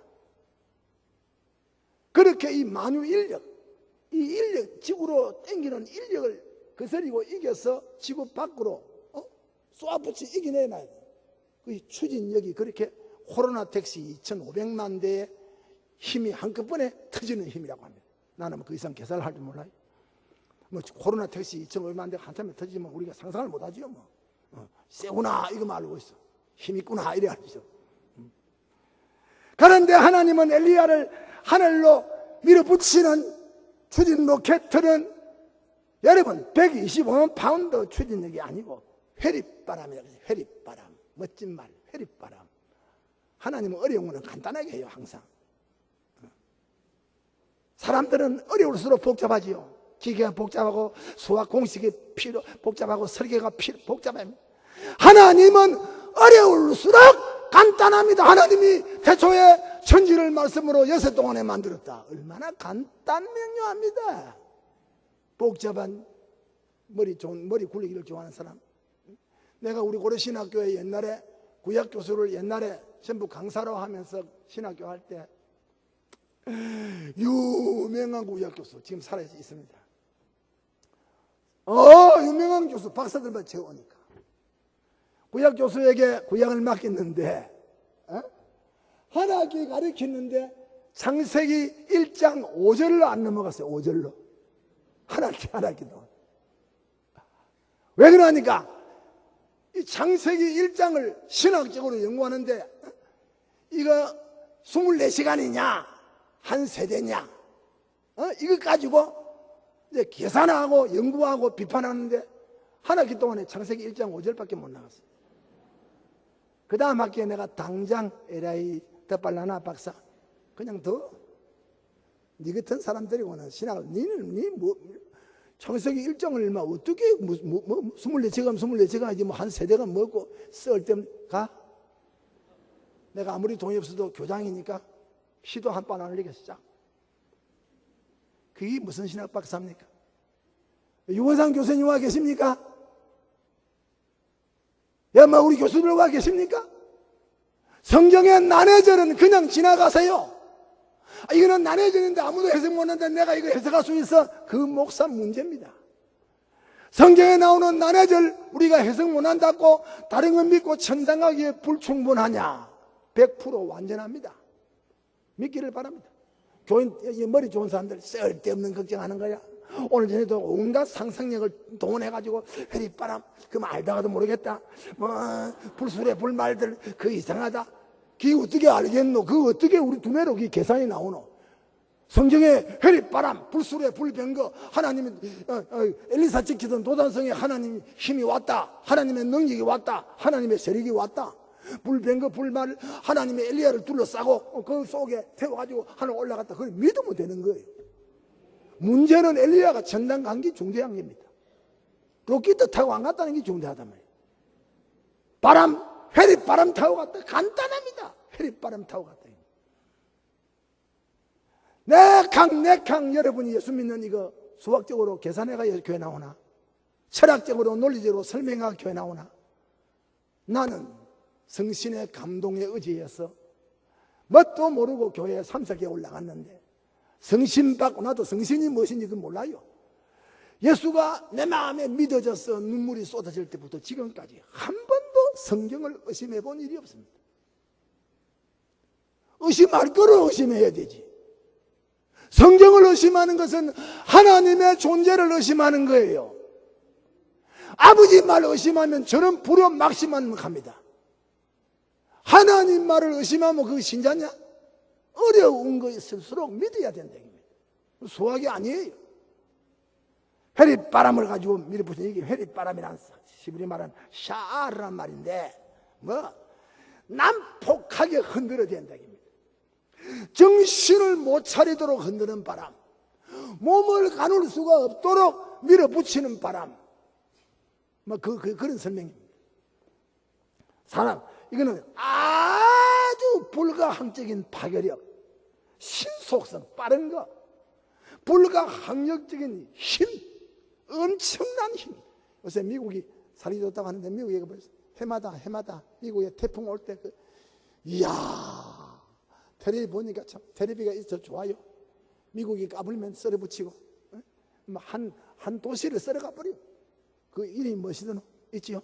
그렇게 이 만유 인력, 이 인력, 지구로 땡기는 인력을 거스리고 이겨서 지구 밖으로 쏘아붙이 이겨내놔야 돼요. 그 추진력이 그렇게 코로나 택시 2,500만 대의 힘이 한꺼번에 터지는 힘이라고 합니다. 나는 그 이상 계산을 할 줄 몰라요. 뭐 코로나 택시 2,500만 대가 한참에 터지면 우리가 상상을 못하지요. 뭐 세구나 이거 알고 있어. 힘 있구나 이래 알죠. 그런데 하나님은 엘리야를 하늘로 밀어붙이는 추진 로켓은 여러분 125만 파운드 추진력이 아니고 회립바람이라고 해요. 회립바람, 멋진 말, 회립바람. 하나님은 어려운 거는 간단하게 해요. 항상 사람들은 어려울수록 복잡하지요. 기계가 복잡하고 수학 공식이 복잡하고 설계가 복잡합니다. 하나님은 어려울수록 간단합니다. 하나님이 태초에 천지를 말씀으로 6일 동안에 만들었다. 얼마나 간단명료합니다. 복잡한 머리 굴리기를 좋아하는 사람. 내가 우리 고려신학교에 옛날에 구약교수를 옛날에 전부 강사로 하면서 신학교 할 때 유명한 구약교수 지금 살아 있습니다. 유명한 교수 박사들만 채우니까 구약교수에게 구약을 맡겼는데 한 학기 가르쳤는데 창세기 1장 5절로 안 넘어갔어요. 5절로 한 학기도. 왜 그러니까 이 창세기 1장을 신학적으로 연구하는데 이거 24시간이냐 한 세대냐 이거 가지고 이제 계산하고 연구하고 비판하는데 한 학기 동안에 창세기 1장 5절밖에 못 나갔어요. 그 다음 학기에 내가 당장 에라이 더빨라나 박사 그냥 네 같은 사람들이고는 신학을 창세기 1장을 어떻게 24시간 하지 한 세대가 먹고 썰 땐 가? 내가 아무리 돈이 없어도 교장이니까 시도 한 번 안 흘리겠어. 그게 무슨 신학 박사입니까? 유원상 교수님 와 계십니까? 우리 교수들 와 계십니까? 성경의 난해절은 그냥 지나가세요. 이거는 난해절인데 아무도 해석 못하는데 내가 이거 해석할 수 있어? 그 목사 문제입니다. 성경에 나오는 난해절 우리가 해석 못한다고 다른 거 믿고 천당 가기에 불충분하냐? 100% 완전합니다. 믿기를 바랍니다. 교인 머리 좋은 사람들 쓸데없는 걱정하는 거야. 오늘 전에도 온갖 상상력을 동원해가지고 휘리바람 그 알다가도 모르겠다. 뭐 불수레 불말들 그 이상하다. 그게 어떻게 알겠노? 그 어떻게 우리 두뇌로 그 계산이 나오노? 성경에 휘리바람 불수레 불병거 하나님이 엘리사 지키던 도단성에 하나님 힘이 왔다. 하나님의 능력이 왔다. 하나님의 세력이 왔다. 불병거 불말 하나님의 엘리야를 둘러싸고 그 속에 태워가지고 하늘 올라갔다. 그걸 믿으면 되는 거예요. 문제는 엘리야가 천당 간 게 중대한 겁니다. 로켓도 타고 안 갔다는 게 중대하단 말이에요. 바람, 회리바람 타고 갔다. 간단합니다. 회리바람 타고 갔다. 내강 여러분이 예수 믿는 이거 수학적으로 계산해가 교회 나오나? 철학적으로 논리적으로 설명해가 교회 나오나? 나는 성신의 감동에 의지해서 뭣도 모르고 교회에 3, 4개월 나갔는데 성신 받고 나도 성신이 무엇인지 그건 몰라요. 예수가 내 마음에 믿어져서 눈물이 쏟아질 때부터 지금까지 한 번도 성경을 의심해 본 일이 없습니다. 의심할 거를 의심해야 되지. 성경을 의심하는 것은 하나님의 존재를 의심하는 거예요. 아버지 말을 의심하면 저는 불효 막심합니다. 하나님 말을 의심하면 그거 신자냐? 어려운 거 있을수록 믿어야 된다. 수학이 아니에요. 회리바람을 가지고 밀어붙이는 이게 회리바람이란 시부리 말하는 샤아르란 말인데 난폭하게 흔들어야 된다. 정신을 못 차리도록 흔드는 바람, 몸을 가눌 수가 없도록 밀어붙이는 바람, 그런 설명입니다. 사람, 이거는 아주 불가항적인 파괴력, 신속성, 빠른 거, 불가항력적인 힘, 엄청난 힘. 요새 미국이 살이 좋다고 하는데 미국에 해마다 미국에 태풍 올 때 이야, 텔레비 보니까 참 텔레비가 있어 좋아요. 미국이 까불면 썰어 붙이고 한 도시를 썰어가 버려. 그 이름이 무엇이든 있지요.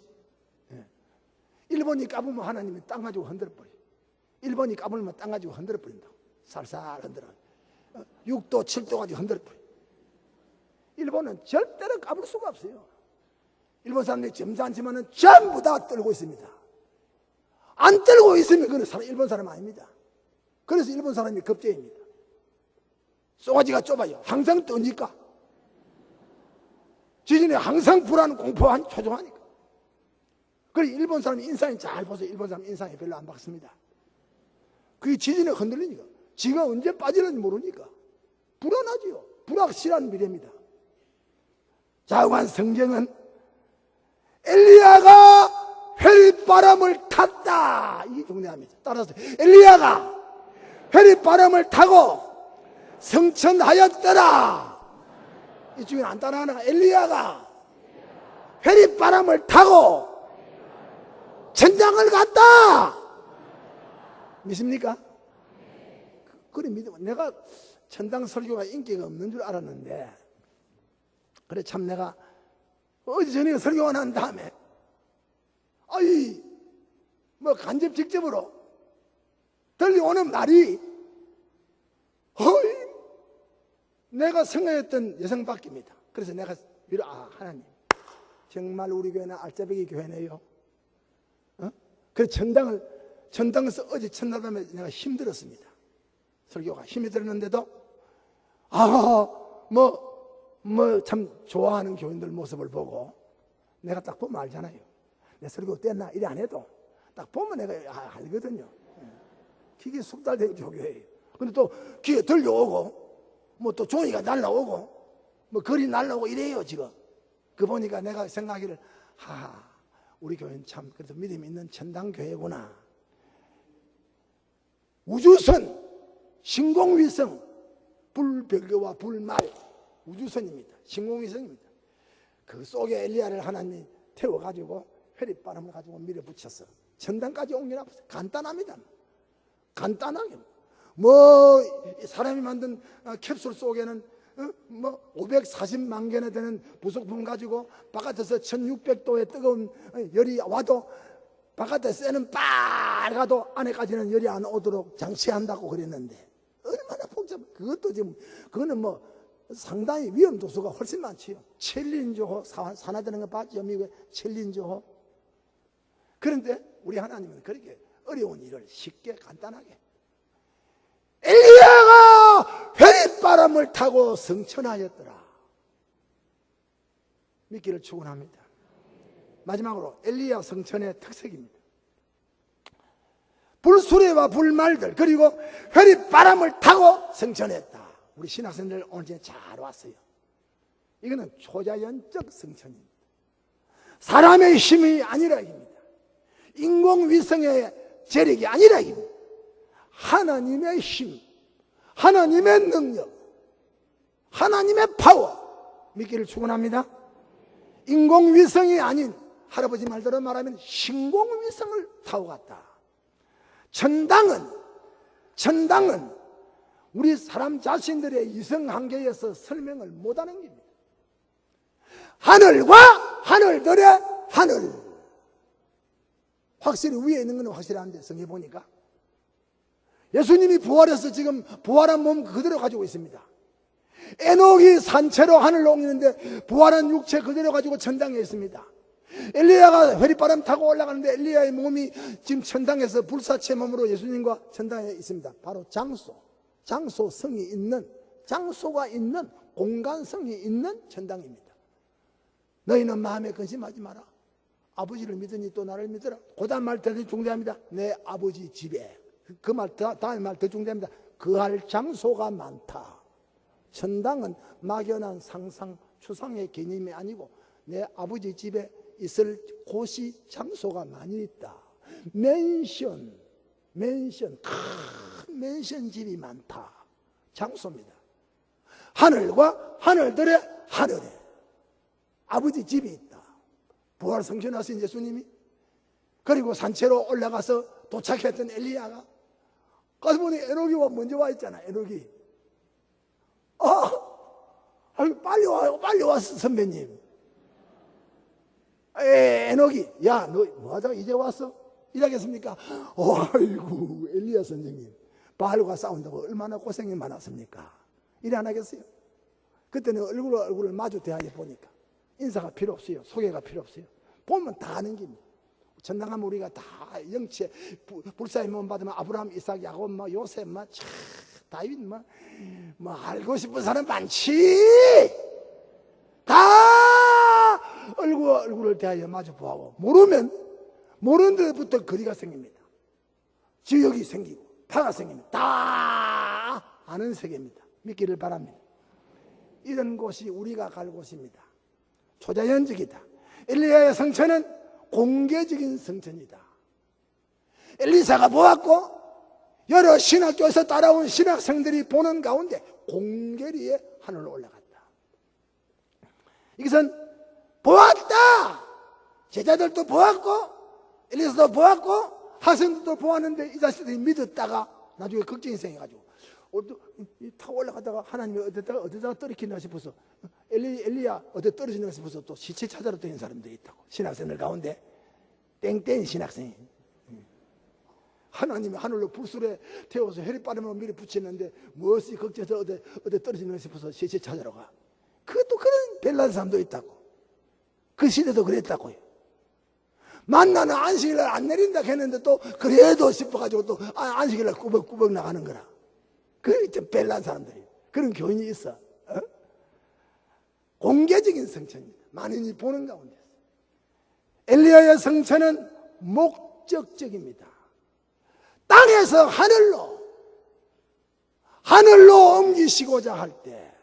일본이 까불면 하나님이 땅 가지고 흔들어 버려. 일본이 까불면 땅 가지고 흔들어 버린다. 살살 흔들어. 6도 7도 가지고 흔들어 버려. 일본은 절대로 까불 수가 없어요. 일본 사람들이 점잖지만은 전부 다 떨고 있습니다. 안 떨고 있으면 그건 일본 사람 아닙니다. 그래서 일본 사람이 겁제입니다. 쏘가지가 좁아요. 항상 떠니까. 지진에 항상 불안, 공포한 초조하니까. 그래 일본 사람이 인상이 잘 보세요. 일본 사람 인상이 별로 안 밝습니다. 그게 지진에 흔들리니까. 지가 언제 빠질는지 모르니까. 불안하지요. 불확실한 미래입니다. 자우한 성경은 엘리야가 회리바람을 탔다. 이게 중요합니다. 따라서 엘리야가 회리바람을 타고 성천하였더라. 이 중에 안 따라하나? 엘리야가 회리바람을 타고 천당을 갔다. 믿습니까? 그래 믿으면 내가 천당 설교가 인기가 없는 줄 알았는데 그래 참 내가 어제 저녁에 설교가 난 다음에 간접 직접으로 들려오는 말이 내가 생각했던 여성밖입니다. 그래서 내가 하나님 정말 우리 교회는 알짜배기 교회네요. 그래서 천당에서 어제 첫날 밤에 내가 힘들었습니다. 설교가 힘이 들었는데도 참 좋아하는 교인들 모습을 보고 내가 딱 보면 알잖아요. 내 설교 어땠나 이래 안 해도 딱 보면 내가 알거든요. 기계 숙달된 교회예요. 근데 또 귀에 들려오고 또 종이가 날라오고 글이 날라오고 이래요 지금. 그 보니까 내가 생각하기를 우리 교회는 참 그래도 믿음 있는 천당교회구나. 우주선, 신공위성, 불별교와 불말 우주선입니다. 신공위성입니다. 그 속에 엘리야를 하나님 태워가지고 회리바람을 가지고 밀어붙여서 천당까지 옮겨놨어요. 간단합니다. 간단하게. 뭐 사람이 만든 캡슐 속에는 뭐 540만 개나 되는 부속품 가지고 바깥에서 1600도의 뜨거운 열이 와도 바깥에 쇠는 빨가도 안에까지는 열이 안 오도록 장치한다고 그랬는데 얼마나 복잡해. 그것도 지금 그거는 뭐 상당히 위험 도수가 훨씬 많지요. 챌린저호 산화되는 거 봤죠? 미국의 챌린저호. 그런데 우리 하나님은 그렇게 어려운 일을 쉽게 간단하게. 엘리야가 회바람을 타고 성천하였더라. 믿기를 축원합니다. 마지막으로 엘리야 성천의 특색입니다. 불수레와 불말들 그리고 회바람을 타고 성천했다. 우리 신학생들 오늘 잘 왔어요. 이거는 초자연적 성천입니다. 사람의 힘이 아니라 입니다. 인공위성의 재력이 아니라 입니다. 하나님의 힘, 하나님의 능력, 하나님의 파워 믿기를 축원합니다. 인공위성이 아닌 할아버지 말대로 말하면 신공위성을 타고 갔다. 천당은 우리 사람 자신들의 이성 한계에서 설명을 못하는 겁니다. 하늘과 하늘들의 하늘. 확실히 위에 있는 건 확실한데 성경 보니까 예수님이 부활해서 지금 부활한 몸 그대로 가지고 있습니다. 에녹이 산채로 하늘로 옮기는데 부활한 육체 그대로 가지고 천당에 있습니다. 엘리야가 회리바람 타고 올라가는데 엘리야의 몸이 지금 천당에서 불사체 몸으로 예수님과 천당에 있습니다. 바로 장소성이 있는, 장소가 있는, 공간성이 있는 천당입니다. 너희는 마음에 근심하지 마라. 아버지를 믿으니 또 나를 믿으라. 그 다음 말 더 중대합니다. 내 아버지 집에. 그 말 다음 말 더 중대합니다. 그할 장소가 많다. 천당은 막연한 상상, 추상의 개념이 아니고 내 아버지 집에 있을 곳이 장소가 많이 있다. 맨션, 큰 맨션 집이 많다. 장소입니다. 하늘과 하늘들의 하늘에 아버지 집이 있다. 부활 성천하신 예수님이 그리고 산채로 올라가서 도착했던 엘리야가 가서 보니 에녹이 먼저 와 있잖아. 에녹이 빨리 와요. 빨리 왔어 선배님. 에녹이 야 너 뭐하다가 이제 왔어? 일하겠습니까? 아이고 엘리야 선생님 바알과 싸운다고 얼마나 고생이 많았습니까? 일 안 하겠어요? 그때는 얼굴을 마주 대하게 보니까 인사가 필요 없어요. 소개가 필요 없어요. 보면 다 아는 겁니다. 전당하면 우리가 다 영체 불사의 몸 받으면 아브라함, 이삭, 야곱, 요셉, 다윗 알고 싶은 사람 많지. 다 얼굴을 대하여 마주 보고 모르는 데부터 거리가 생깁니다. 지역이 생기고 파가 생깁니다. 다 아는 세계입니다. 믿기를 바랍니다. 이런 곳이 우리가 갈 곳입니다. 초자연적이다. 엘리야의 성천은 공개적인 성천이다. 엘리사가 보았고 여러 신학교에서 따라온 신학생들이 보는 가운데 공개리에 하늘로 올라갔다. 이것은 보았다. 제자들도 보았고 엘리사도 보았고 학생들도 보았는데 이 자식들이 믿었다가 나중에 걱정이 생겨가지고 타고 올라가다가 하나님이 어디다가 떨어뜨리나 싶어서 엘리야 어디 떨어지나 싶어서 또 시체 찾아러 다니는 사람도 있다고. 신학생들 가운데 땡땡 신학생이 하나님이 하늘로 불술에 태워서 혈이빠르면 미리 붙였는데 무엇이 걱정해서 어디 떨어지나 싶어서 시체 찾아러 가. 그것도 그런 별난 사람도 있다고. 그 시대도 그랬다고요. 만나는 안식일날 안 내린다 했는데 또 그래도 싶어가지고 또 안식일날 꾸벅꾸벅 나가는 거라. 그 좀 별난 사람들이 그런 교인이 있어. 공개적인 성천입니다. 많은 이들이 보는 가운데 엘리야의 성천은 목적적입니다. 땅에서 하늘로 옮기시고자 할 때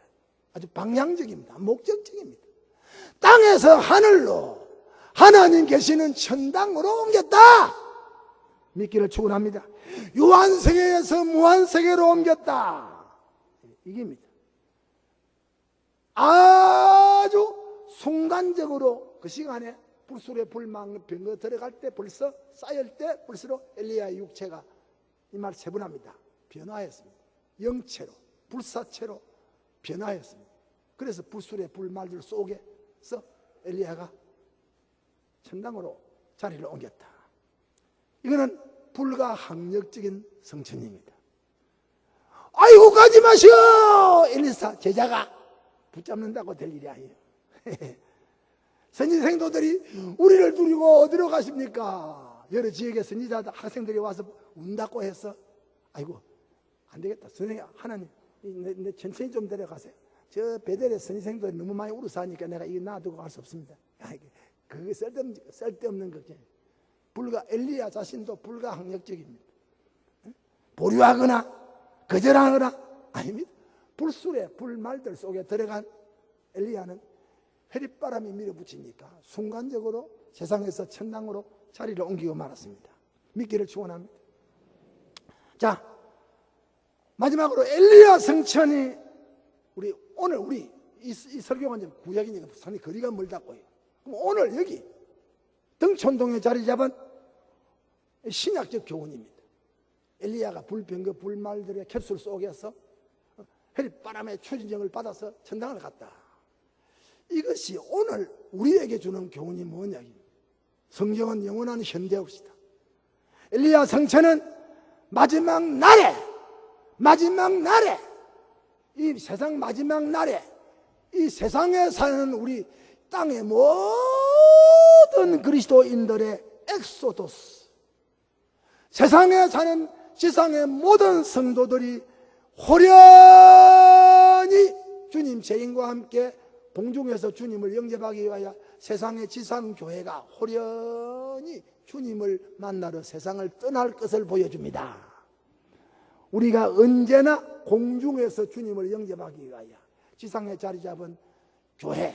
아주 방향적입니다. 목적적입니다. 땅에서 하늘로 하나님 계시는 천당으로 옮겼다. 믿기를 축원합니다. 유한세계에서 무한세계로 옮겼다. 이게입니다. 아주 순간적으로 그 시간에 불술에 불망 병거 들어갈 때 벌써 쌓일 때 벌써 엘리야의 육체가 이 말 세분합니다. 변화했습니다. 영체로, 불사체로 변화했습니다. 그래서 불술의 불말들 속에서 엘리야가 천당으로 자리를 옮겼다. 이거는 불가항력적인 성천입니다. 아이고 가지 마시오! 엘리사 제자가 붙잡는다고 될 일이 아니에요. 선진 생도들이 우리를 두리고 어디로 가십니까? 여러 지역의 선지자 학생들이 와서 운다고 해서 아이고 안 되겠다. 선생님 하나님 내 천천히 좀 데려가세요. 저 베델의 선지생들이 너무 많이 울어서 하니까 내가 이거 놔두고 갈 수 없습니다. 그게 쓸데없는 걱정. 엘리야 자신도 불가항력적입니다. 보류하거나 거절하거나 아닙니다. 불술의 불말들 속에 들어간 엘리야는 해릿바람이 밀어붙이니까 순간적으로 세상에서 천당으로 자리를 옮기고 말았습니다. 믿기를 축원합니다. 자, 마지막으로 엘리야 성천이 오늘 우리 이 설교가 이제 구약이니까 산이 거리가 멀다고요. 그럼 오늘 여기 등촌동에 자리 잡은 신약적 교훈입니다. 엘리야가 불병거 불말들의 캡슐 속에서 햇바람의 추진력을 받아서 천당을 갔다. 이것이 오늘 우리에게 주는 교훈이 뭐냐? 성경은 영원한 현대옵시다. 엘리야 성천은 마지막 날에 이 세상 마지막 날에 이 세상에 사는 우리 땅의 모든 그리스도인들의 엑소도스, 세상에 사는 지상의 모든 성도들이 호련히 주님 재림과 함께 공중에서 주님을 영접하기 위하여 세상의 지상교회가 호련히 주님을 만나러 세상을 떠날 것을 보여줍니다. 우리가 언제나 공중에서 주님을 영접하기 위하여 지상에 자리 잡은 교회,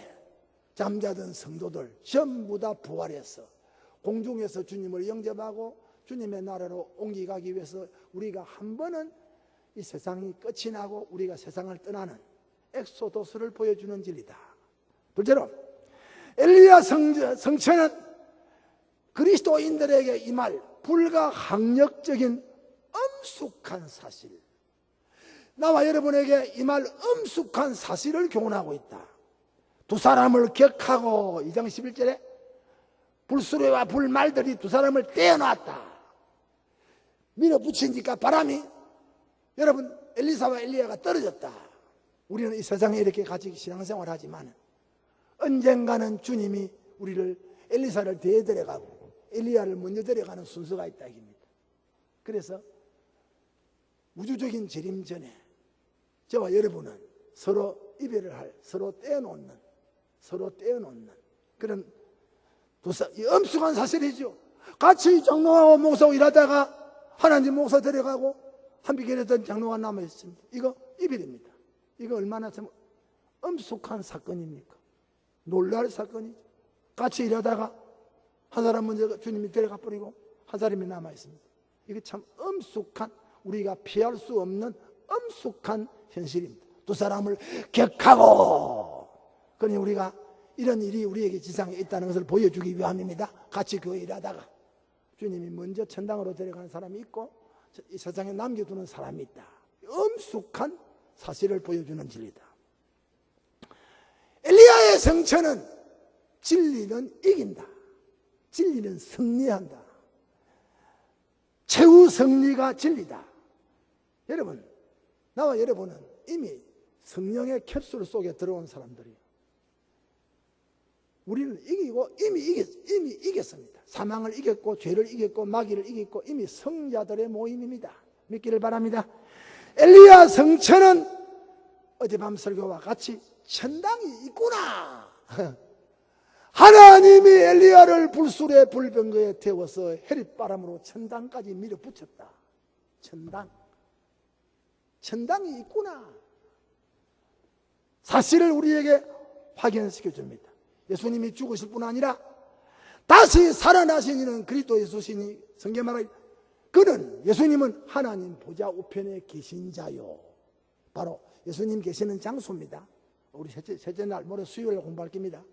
잠자던 성도들 전부 다 부활해서 공중에서 주님을 영접하고 주님의 나라로 옮겨가기 위해서 우리가 한 번은 이 세상이 끝이 나고 우리가 세상을 떠나는 엑소도스를 보여주는 진리다. 둘째로 엘리야 성천은 그리스도인들에게 임할 불가항력적인 엄숙한 사실, 나와 여러분에게 임할 엄숙한 사실을 교훈하고 있다. 두 사람을 격하고 2장 11절에 불수레와 불말들이 두 사람을 떼어놨다. 밀어붙이니까 바람이, 여러분 엘리사와 엘리야가 떨어졌다. 우리는 이 세상에 이렇게 같이 신앙생활을 하지만 언젠가는 주님이 우리를 엘리사를 뒤에 데려가고 엘리야를 먼저 데려가는 순서가 있다 이깁니다. 그래서 우주적인 재림 전에 저와 여러분은 서로 이별을 할, 서로 떼어놓는 그런 엄숙한 사실이죠. 같이 장로하고 목사하고 일하다가 하나님 목사 데려가고 한비결했던 장로가 남아있습니다. 이거 이별입니다. 이거 얼마나 참 엄숙한 사건입니까? 놀랄 사건이죠. 같이 일하다가 한 사람 먼저 주님이 데려가 버리고 한 사람이 남아있습니다. 이게 참 엄숙한, 우리가 피할 수 없는 엄숙한 현실입니다. 두 사람을 격하고, 그러니 우리가 이런 일이 우리에게 지상에 있다는 것을 보여주기 위함입니다. 같이 교회 일하다가 주님이 먼저 천당으로 데려가는 사람이 있고 이 세상에 남겨두는 사람이 있다. 엄숙한 사실을 보여주는 진리다. 엘리야의 성천은 진리는 이긴다. 진리는 승리한다. 최후 승리가 진리다. 여러분, 나와 여러분은 이미 성령의 캡슐 속에 들어온 사람들이에요. 우리는 이기고 이미 이겼습니다. 사망을 이겼고 죄를 이겼고 마귀를 이겼고 이미 성자들의 모임입니다. 믿기를 바랍니다. 엘리야 성천은 어젯밤 설교와 같이 천당이 있구나. 하나님이 엘리야를 불술의 불병거에 태워서 해릿바람으로 천당까지 밀어붙였다. 천당이 있구나. 사실을 우리에게 확인시켜 줍니다. 예수님이 죽으실 뿐 아니라 다시 살아나신 이는 그리스도 예수시니 성경 말하기 예수님은 하나님 보좌 우편에 계신 자요. 바로 예수님 계시는 장소입니다. 우리 셋째 날 모레 수요일에 공부할 겁니다.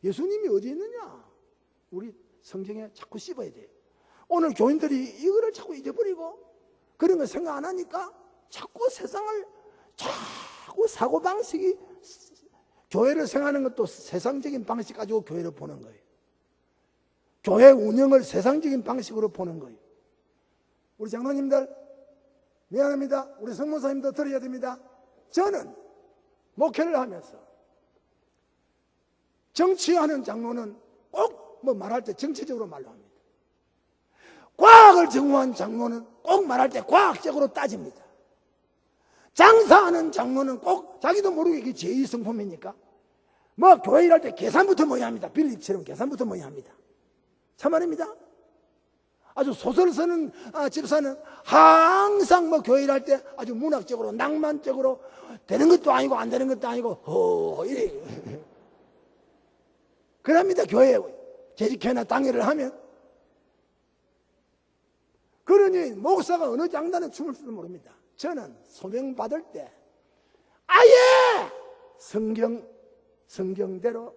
예수님이 어디 있느냐? 우리 성경에 자꾸 씹어야 돼요. 오늘 교인들이 이거를 자꾸 잊어버리고 그런 거 생각 안 하니까 자꾸 세상을, 자꾸 사고방식이, 교회를 생각하는 것도 세상적인 방식 가지고 교회를 보는 거예요. 교회 운영을 세상적인 방식으로 보는 거예요. 우리 장로님들 미안합니다. 우리 성모사님도 들어야 됩니다. 저는 목회를 하면서 정치하는 장로는 꼭 뭐 말할 때 정치적으로 말로 합니다. 과학을 전공한 장로는 꼭 말할 때 과학적으로 따집니다. 장사하는 장로는 꼭 자기도 모르게 이게 제2성품이니까 뭐 교회 일할 때 계산부터 뭐야 합니다. 빌립처럼 계산부터 뭐야 합니다. 참말입니다. 아주 소설 쓰는 집사는 항상 뭐 교회 일할 때 아주 문학적으로 낭만적으로 되는 것도 아니고 안 되는 것도 아니고 이래. 그럽니다. 교회에 재직회나 당회를 하면. 그러니 목사가 어느 장단에 춤을 줄도 모릅니다. 저는 소명 받을 때 아예 성경대로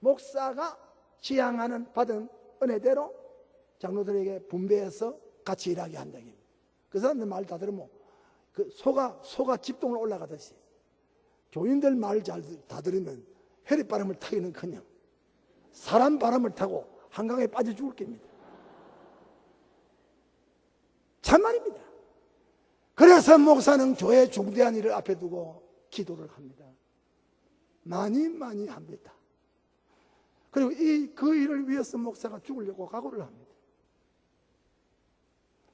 목사가 지향하는 받은 은혜대로 장로들에게 분배해서 같이 일하게 한다. 그 사람들 말 다 들으면 그 소가 집동을 올라가듯이 교인들 말 잘 다 들으면 혈액바람을 타기는커녕 사람 바람을 타고 한강에 빠져 죽을 겁니다. 참말입니다. 그래서 목사는 교회 중대한 일을 앞에 두고 기도를 합니다. 많이 합니다. 그리고 그 일을 위해서 목사가 죽으려고 각오를 합니다.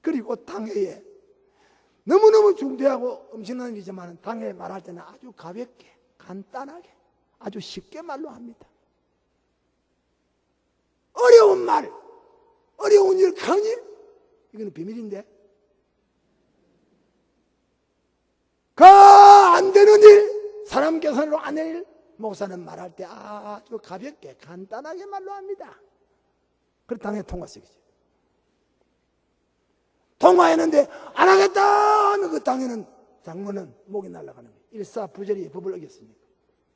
그리고 당회에 너무너무 중대하고 엄청난 일이지만 당회에 말할 때는 아주 가볍게 간단하게 아주 쉽게 말로 합니다. 어려운 말, 어려운 일, 큰 일, 이거는 비밀인데 그 안 되는 일, 사람 계산으로 안 되는 일, 목사는 말할 때 아주 가볍게 간단하게 말로 합니다. 그래 당연히 통과식이죠. 통과했는데 안 하겠다 하면 그 당에는 장로는 목이 날아가는 거예요. 일사부절이 법을 어겼으니까.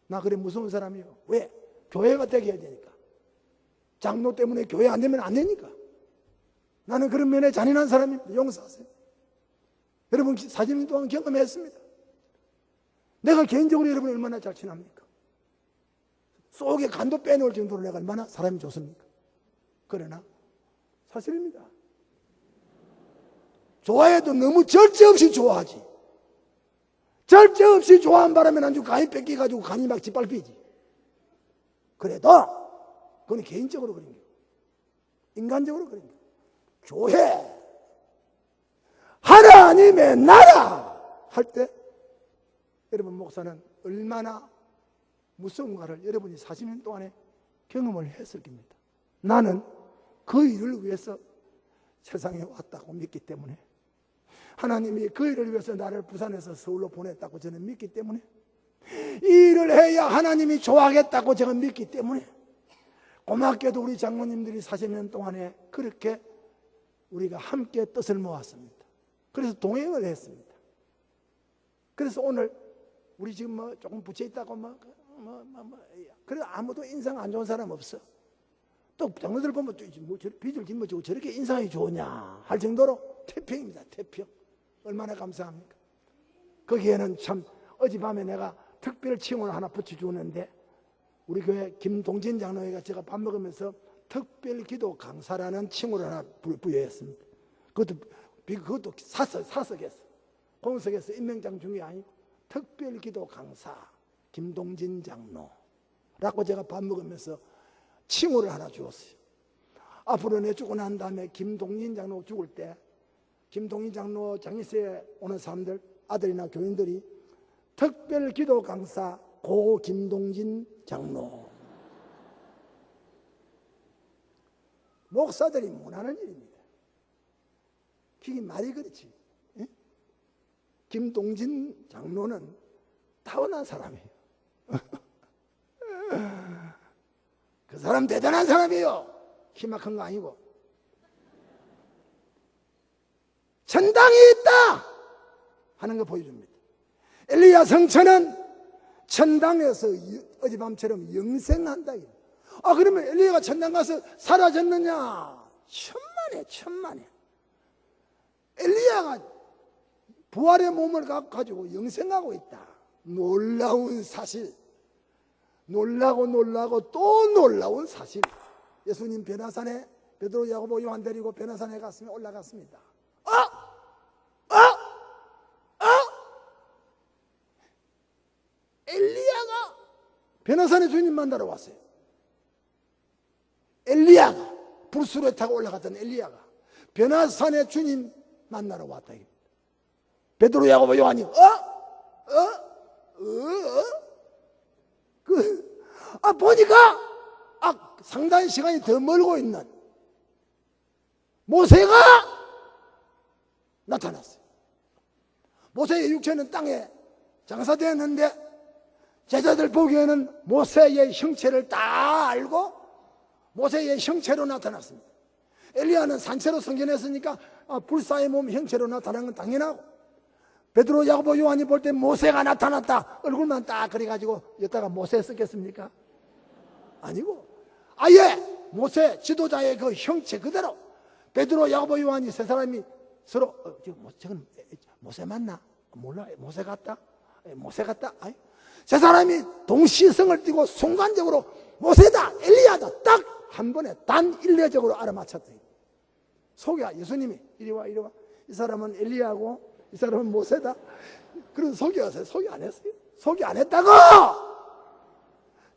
나 그래 무서운 사람이에요. 왜? 교회가 되게 해야 되니까. 장로 때문에 교회 안 되면 안 되니까. 나는 그런 면에 잔인한 사람입니다. 용서하세요. 여러분 40년 동안 경험했습니다. 내가 개인적으로 여러분 얼마나 잘 친합니까? 속에 간도 빼놓을 정도로 내가 얼마나 사람이 좋습니까? 그러나 사실입니다. 좋아해도 너무 절제 없이 좋아하지. 절제 없이 좋아한 바람에 아주 간이 뺏겨가지고 간이 막 짓밟히지. 그래도 그건 개인적으로 그런 거예요. 인간적으로 그런 거예요. 교회 하나님의 나라 할 때 여러분 목사는 얼마나 무서운가를 여러분이 40년 동안에 경험을 했을 겁니다. 나는 그 일을 위해서 세상에 왔다고 믿기 때문에 하나님이 그 일을 위해서 나를 부산에서 서울로 보냈다고 저는 믿기 때문에 이 일을 해야 하나님이 좋아하겠다고 제가 믿기 때문에 고맙게도 우리 장로님들이 40년 동안에 그렇게 우리가 함께 뜻을 모았습니다. 그래서 동행을 했습니다. 그래서 오늘 우리 지금 뭐 조금 부채있다고 그래 아무도 인상 안 좋은 사람 없어. 또 장로들 보면 뭐 빚을 짊어지고 저렇게 인상이 좋으냐 할 정도로 태평입니다. 태평. 얼마나 감사합니까? 거기에는 참 어젯밤에 내가 특별 칭호를 하나 붙여주는데 우리 교회 김동진 장로회가 제가 밥 먹으면서 특별 기도 강사라는 칭호를 하나 부여했습니다. 그것도 사석에서 공석에서 임명장 중이 아니고 특별 기도 강사 김동진 장로라고 제가 밥 먹으면서 칭호를 하나 주었어요. 앞으로 내 죽고 난 다음에 김동진 장로 죽을 때 김동진 장로 장례식에 오는 사람들 아들이나 교인들이 특별 기도 강사 고 김동진 장로. 목사들이 못하는 일입니다. 그게 말이 그렇지. 예? 김동진 장로는 타고난 사람이에요. 그 사람 대단한 사람이에요. 키만 큰 거 아니고. 천당이 있다 하는 거 보여줍니다. 엘리야 성천은 천당에서 어젯밤처럼 영생한다. 그러면 엘리야가 천당 가서 사라졌느냐? 천만에. 엘리야가 부활의 몸을 가지고 영생하고 있다. 놀라운 사실. 놀라고 또 놀라운 사실. 예수님 변화산에 베드로, 야고보, 요한 데리고 변화산에 갔으면 올라갔습니다. 엘리야가 변화산에 주님 만나러 왔어요. 엘리야가 불수로에 타고 올라갔던 엘리야가 변화산에 주님 만나러 왔다. 베드로, 야고보, 요한이 보니까 상당히 시간이 더 멀고 있는 모세가 나타났어요. 모세의 육체는 땅에 장사되었는데 제자들 보기에는 모세의 형체를 다 알고 모세의 형체로 나타났습니다. 엘리야는 산채로 성견했으니까 불사의 몸 형체로 나타난 건 당연하고, 베드로, 야고보, 요한이 볼 때 모세가 나타났다 얼굴만 딱 그래가지고 여기다가 모세 썼겠습니까? 아니고 아예 모세 지도자의 그 형체 그대로 베드로, 야고보, 요한이 세 사람이 서로 저건 모세 맞나? 몰라. 모세 같다? 모세 같다? 아니, 세 사람이 동시성을 띠고 순간적으로 모세다, 엘리야다 딱 한 번에 단일례적으로 알아맞혔다. 속여 예수님이 이리 와. 이 사람은 엘리야고 이 사람은 모세다. 그런 속여서 속여 안 했어요? 속여 안 했다고!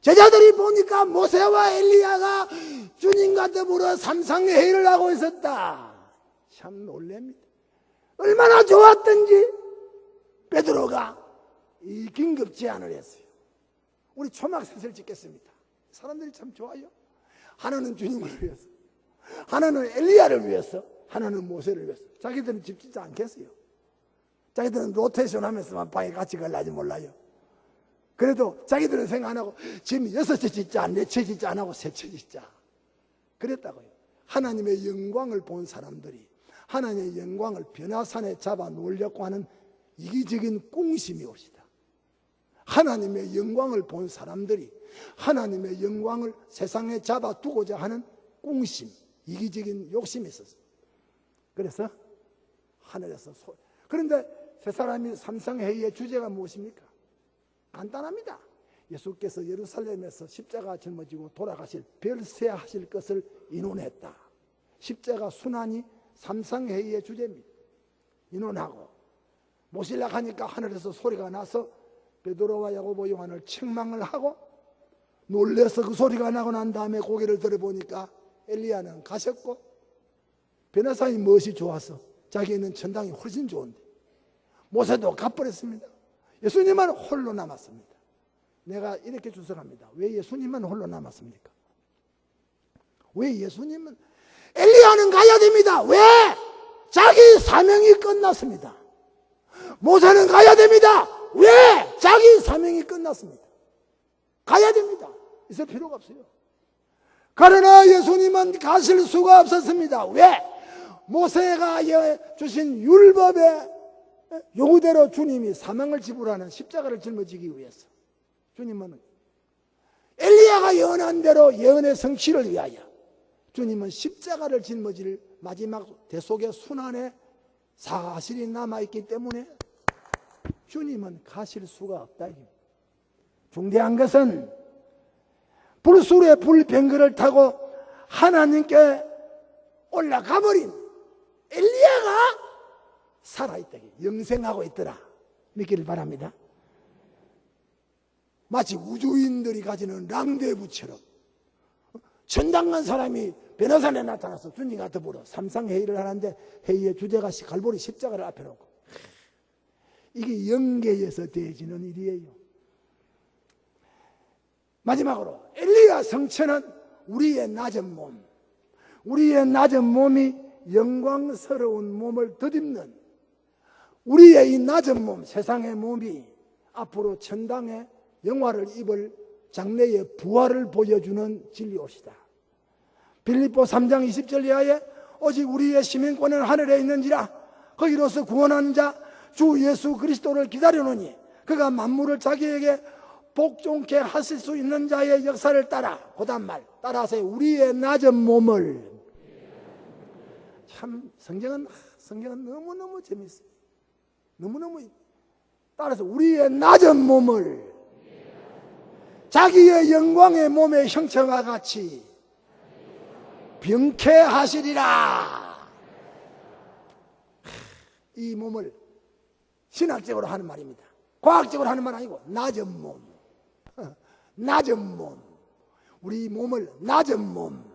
제자들이 보니까 모세와 엘리야가 주님과 더불어 삼상회의를 하고 있었다. 참 놀랍니다. 얼마나 좋았던지 베드로가 이 긴급 제안을 했어요. 우리 초막셋을 짓겠습니다. 사람들이 참 좋아요. 하나는 주님을 위해서, 하나는 엘리야를 위해서, 하나는 모세를 위해서. 자기들은 집 짓지 않겠어요. 자기들은 로테이션 하면서만 방에 같이 갈라지 몰라요. 그래도 자기들은 생각 안 하고 지금 6채 짓자, 4채 짓자 안 하고 3채 짓자 그랬다고요. 하나님의 영광을 본 사람들이 하나님의 영광을 변화산에 잡아 놓으려고 하는 이기적인 꿍심이 옵시다. 하나님의 영광을 본 사람들이 하나님의 영광을 세상에 잡아두고자 하는 꿍심, 이기적인 욕심이 있었어요. 그래서 하늘에서 그런데 세 사람이 삼상회의의 주제가 무엇입니까? 간단합니다. 예수께서 예루살렘에서 십자가 짊어지고 돌아가실 별세하실 것을 인원했다. 십자가 순환이 삼상회의의 주제입니다. 인원하고 모시려고 하니까 하늘에서 소리가 나서 베드로와 야고보, 요한을 책망을 하고 놀래서 그 소리가 나고 난 다음에 고개를 들어보니까 엘리야는 가셨고 변호사님 무엇이 좋아서 자기는 천당이 훨씬 좋은데 모세도 가버렸습니다. 예수님만 홀로 남았습니다. 내가 이렇게 주석합니다. 왜 예수님만 홀로 남았습니까? 왜 예수님은 엘리야는 가야 됩니다. 왜? 자기 사명이 끝났습니다. 모세는 가야 됩니다. 왜? 자기 사명이 끝났습니다. 가야 됩니다. 있을 필요가 없어요. 그러나 예수님은 가실 수가 없었습니다. 왜? 모세가 주신 율법의 요구대로 주님이 사망을 지불하는 십자가를 짊어지기 위해서 주님은 엘리야가 예언한 대로 예언의 성취를 위하여 주님은 십자가를 짊어질 마지막 대속의 순환에 사실이 남아있기 때문에 주님은 가실 수가 없다. 중대한 것은 불수로의 불병거를 타고 하나님께 올라가 버린 엘리야가 살아있다. 영생하고 있더라. 믿기를 바랍니다. 마치 우주인들이 가지는 랑데부처럼 천당 간 사람이 변화산에 나타나서 주님과 더불어 삼상회의를 하는데 회의의 주제가 갈보리 십자가를 앞에 놓고 이게 영계에서 되어지는 일이에요. 마지막으로 엘리야 성체는 우리의 낮은 몸, 우리의 낮은 몸이 영광스러운 몸을 덧입는 우리의 이 낮은 몸, 세상의 몸이 앞으로 천당의 영화를 입을 장래의 부활을 보여주는 진리옵시다. 빌립보 3장 20절 이하에 오직 우리의 시민권은 하늘에 있는지라 거기로서 구원하는 자 주 예수 그리스도를 기다려노니 그가 만물을 자기에게 복종케 하실 수 있는 자의 역사를 따라 고단말 따라서 우리의 낮은 몸을 참 성경은 너무너무 재밌어요. 너무너무 따라서 우리의 낮은 몸을 자기의 영광의 몸의 형체와 같이 병쾌하시리라. 이 몸을 신학적으로 하는 말입니다. 과학적으로 하는 말 아니고 낮은 몸. 낮은 몸. 우리 몸을 낮은 몸.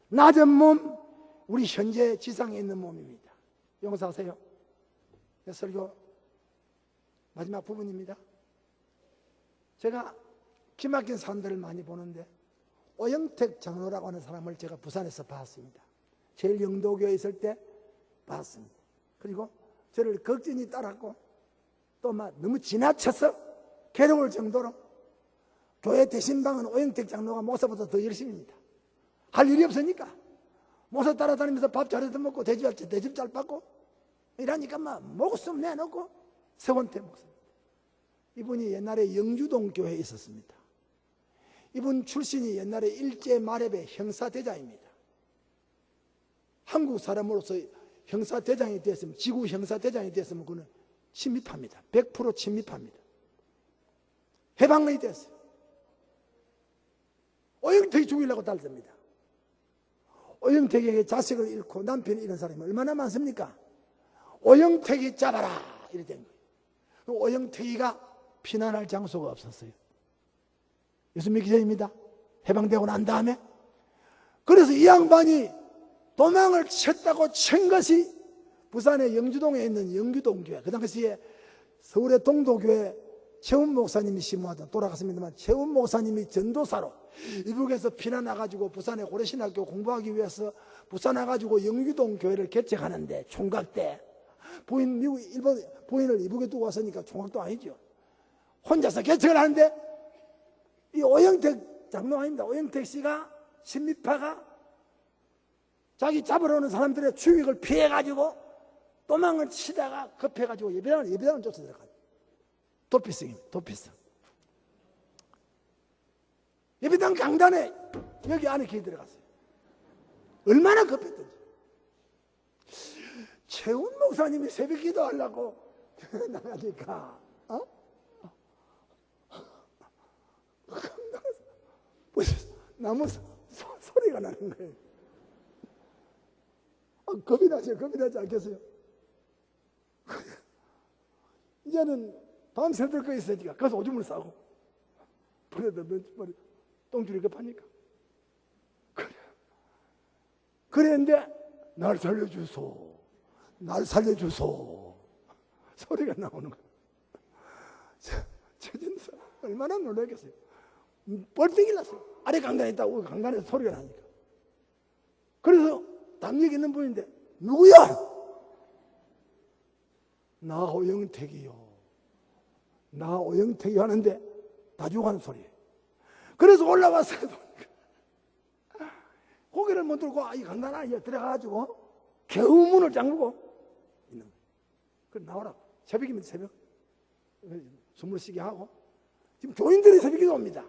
낮은 몸, 우리 현재 지상에 있는 몸입니다. 용서하세요. 설교 마지막 부분입니다. 제가 기막힌 사람들을 많이 보는데 오영택 장로라고 하는 사람을 제가 부산에서 봤습니다. 제일 영도교에 있을 때 봤습니다. 그리고 저를 걱진이 따랐고 또 막 너무 지나쳐서 괴로울 정도로 교회 대신방은 오영택 장로가 목사보다 더 열심입니다. 할 일이 없으니까 목사 따라다니면서 밥 잘해서 먹고 대접 잘 받고 이러니까 막 목숨 내놓고 서원태 목사. 이분이 옛날에 영주동 교회에 있었습니다. 이분 출신이 옛날에 일제마렵의 형사대장입니다. 한국 사람으로서 형사대장이 됐으면, 지구 형사대장이 됐으면 그는 침입합니다. 100% 침입합니다. 해방이 됐어요. 오영택이 죽이려고 달립니다. 오영택에게 자식을 잃고 남편을 잃은 사람이 얼마나 많습니까? 오영택이 잡아라 이래 된 거예요. 오영택이가 피난할 장소가 없었어요. 예수님 기자입니다. 해방되고 난 다음에 그래서 이 양반이 도망을 쳤다고 친 것이 부산의 영주동에 있는 영주동교회, 그 당시에 서울의 동도교회 최훈 목사님이 심호하던, 돌아갔습니다만 최훈 목사님이 전도사로 이북에서 피난 와가지고 부산의 고려신학교 공부하기 위해서 부산 와가지고 영주동 교회를 개척하는데 총각 때 부인을 이북에 두고 왔으니까 총각도 아니죠. 혼자서 개척을 하는데 이 오영택 장로 아닙니다. 오영택 씨가 신미파가 자기 잡으러 오는 사람들의 추격을 피해가지고 도망을 치다가 급해가지고 예배당을 쫓아 들어가요. 도피성입니다. 도피성. 예배당 강단에 여기 안에 길 들어갔어요. 얼마나 급했던지. 최훈 목사님이 새벽 기도하려고 나가니까 나무 소리가 나는 거예요. 겁이 나죠? 겁이 나지 않겠어요? 이제는 밤새들 거 있으니까 가서 오줌을 싸고 불에다 똥줄이 급하니까 그랬는데 날 살려주소, 날 살려주소 소리가 나오는 거예요. 최진사 얼마나 놀라겠어요. 벌떡 일났어요. 아래 강단에 있다고 강단에서 소리가 나니까. 그래서 담력 있는 분인데 누구야? 나 오영택이요. 나 오영택이 하는데 다 죽어가는 소리예요. 그래서 올라와서 고개를 못 들고 이 강단 안에 들어가가지고 겨우 문을 잠그고 있는 거예요. 그래 나오라고. 새벽입니다. 새벽. 숨을 쉬게 하고 지금 교인들이 새벽에 옵니다.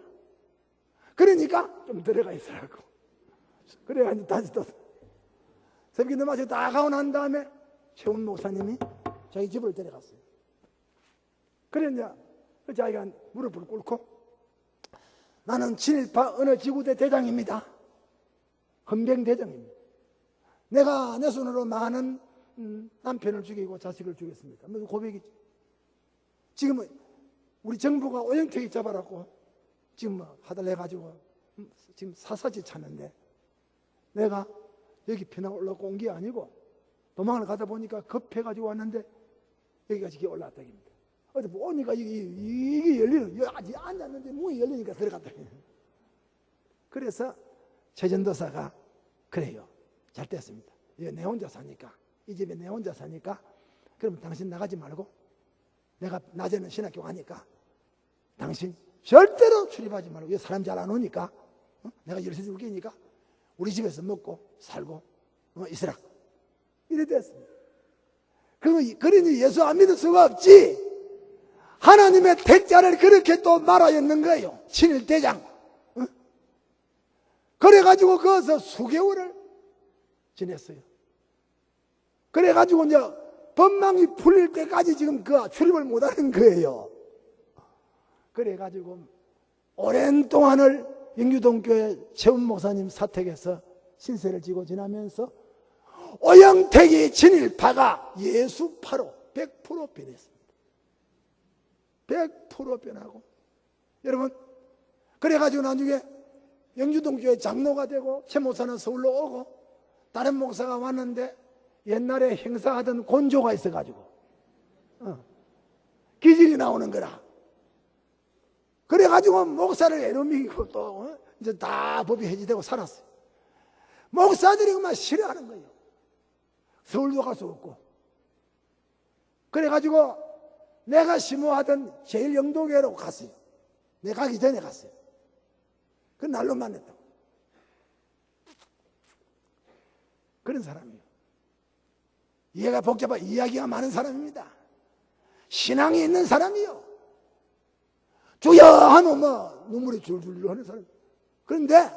그러니까 좀 들어가 있으라고. 그래가지고 다시 또 새벽에 넘어서 다 가고 난 다음에 최훈 목사님이 자기 집을 데려갔어요. 그래 이제 자기가 무릎을 꿇고 나는 친일파 어느 지구대 대장입니다. 헌병대장입니다. 내가 내 손으로 많은 남편을 죽이고 자식을 죽였습니다. 무슨 고백이죠. 지금은 우리 정부가 오영택이 잡아라고 지금 하달 해가지고 지금 사사지 찾는데 내가 여기 피난 올라오고 온 게 아니고 도망을 가다 보니까 급해가지고 왔는데 여기까지 이렇게 올라왔다 입니다. 어디 보니까 이게 열리는, 여기 아직 앉았는데 문이 열리니까 들어갔다. 그래서 최전도사가 그래요. 잘 됐습니다. 내 혼자 사니까, 이 집에 내 혼자 사니까 그럼 당신 나가지 말고 내가 낮에는 신학교 가니까 당신 절대로 출입하지 말고 여기 사람 잘 안 오니까 내가 열쇠 줄 게니까 우리 집에서 먹고 살고 있으라. 이래 됐습니다. 그러니 예수 안 믿을 수가 없지. 하나님의 택자를 그렇게 또 말하였는 거예요. 친일대장. 그래가지고 거기서 수개월을 지냈어요. 그래가지고 이제 법망이 풀릴 때까지 지금 그 출입을 못하는 거예요. 그래가지고 오랜 동안을 영주동교회 최훈 목사님 사택에서 신세를 지고 지나면서 오영택이 지닐 바가 예수파로 100% 변했습니다. 100% 변하고, 여러분, 그래가지고 나중에 영주동교회 장로가 되고, 최 목사는 서울로 오고, 다른 목사가 왔는데 옛날에 행사하던 곤조가 있어가지고 기질이 나오는 거라. 그래가지고 목사를 애로미고 또 이제 다 법이 해지되고 살았어요. 목사들이 그만 싫어하는 거예요. 서울도 갈 수 없고. 그래가지고 내가 심호하던 제일영도교회로 갔어요. 내가 가기 전에 갔어요. 그 날로 만났다고. 그런 사람이에요. 이해가 복잡하고 이야기가 많은 사람입니다. 신앙이 있는 사람이요. 주여 하면 뭐 눈물이 줄줄 하는 사람. 그런데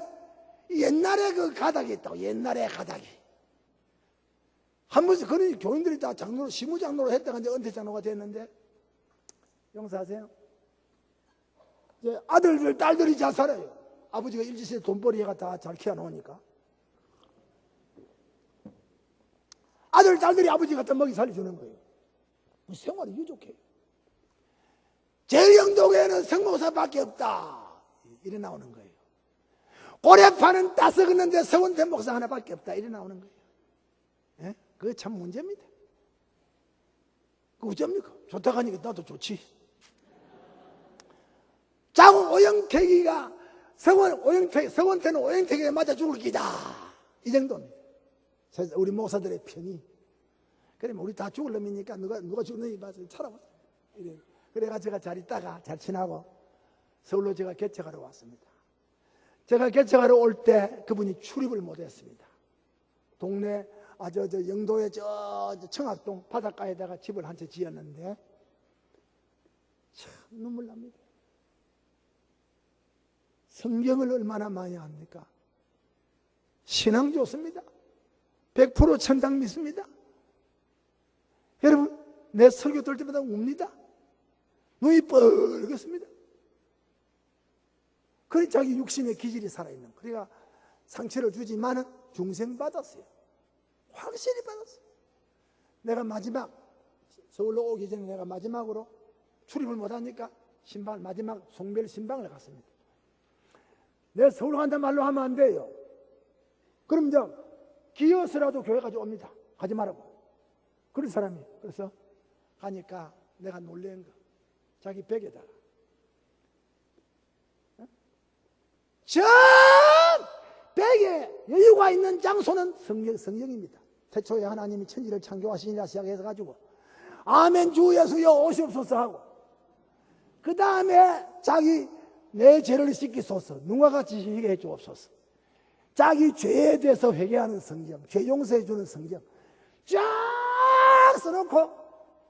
옛날에 그 가닥이 있다고. 옛날에 가닥이. 한 번씩 그런 교인들이 다 장로로, 시무장로로 했다가 이제 은퇴장로가 됐는데, 용서하세요. 이제 아들들, 딸들이 잘 살아요. 아버지가 일지시에 돈벌이가 다 잘 키워놓으니까. 아들, 딸들이 아버지 같은 먹이 살려주는 거예요. 생활이 유족해요. 제일영도교회는 성목사밖에 없다. 이래 나오는 거예요. 고래파는 따서갔는데 서원태 목사 하나밖에 없다. 이래 나오는 거예요. 예? 그게 참 문제입니다. 그 어쩝니까? 좋다고 하니까 나도 좋지. 장훈 오영택이가 서원태는 오영택에게 맞아 죽을 기다. 이 정도입니다. 우리 목사들의 평이. 그러면 우리 다 죽을 놈이니까 누가 죽는 놈이 맞아 살아봐. 그래가 제가 잘 있다가 잘 지나고 서울로 제가 개척하러 왔습니다. 제가 개척하러 올 때 그분이 출입을 못했습니다. 동네 저 영도의 저 청학동 바닷가에다가 집을 한 채 지었는데 참 눈물 납니다. 성경을 얼마나 많이 합니까? 신앙 좋습니다. 100% 천당 믿습니다. 여러분, 내 설교 들을 때마다 웁니다. 눈이 뻘겋습니다. 그래 자기 육신의 기질이 살아있는. 그러니까 상처를 주지만은 중생 받았어요. 확실히 받았어요. 내가 마지막 서울로 오기 전에 내가 마지막으로 출입을 못하니까 마지막 송별 신방을 갔습니다. 내가 서울 간다는 말로 하면 안 돼요. 그럼 이제 기어서라도 교회까지 옵니다. 가지 말라고. 그런 사람이. 그래서 가니까 내가 놀란 거. 자기 벽에다가. 저 벽에 여유가 있는 장소는 성령입니다. 태초에 하나님이 천지를 창조하시니라 시작해서 가지고 아멘 주 예수여 오시옵소서 하고 그 다음에 자기 내 죄를 씻기소서 눈과 같이 시게 해주옵소서. 자기 죄에 대해서 회개하는 성경, 죄 용서해 주는 성경 쫙 써놓고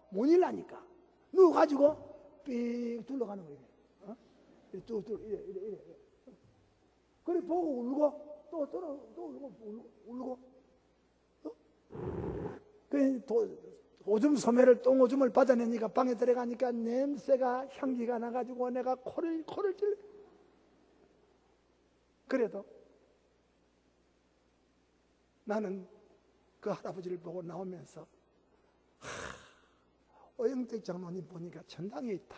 못 읽으니까 누구 가지고 삑 둘러가는 거예요. 이래. 그래 보고 울고 또 울고 그 오줌 소매를 똥오줌을 받아내니까 방에 들어가니까 냄새가 향기가 나가지고 내가 코를 찔러. 그래도 나는 그 할아버지를 보고 나오면서 오영택 장로님 보니까 천당에 있다.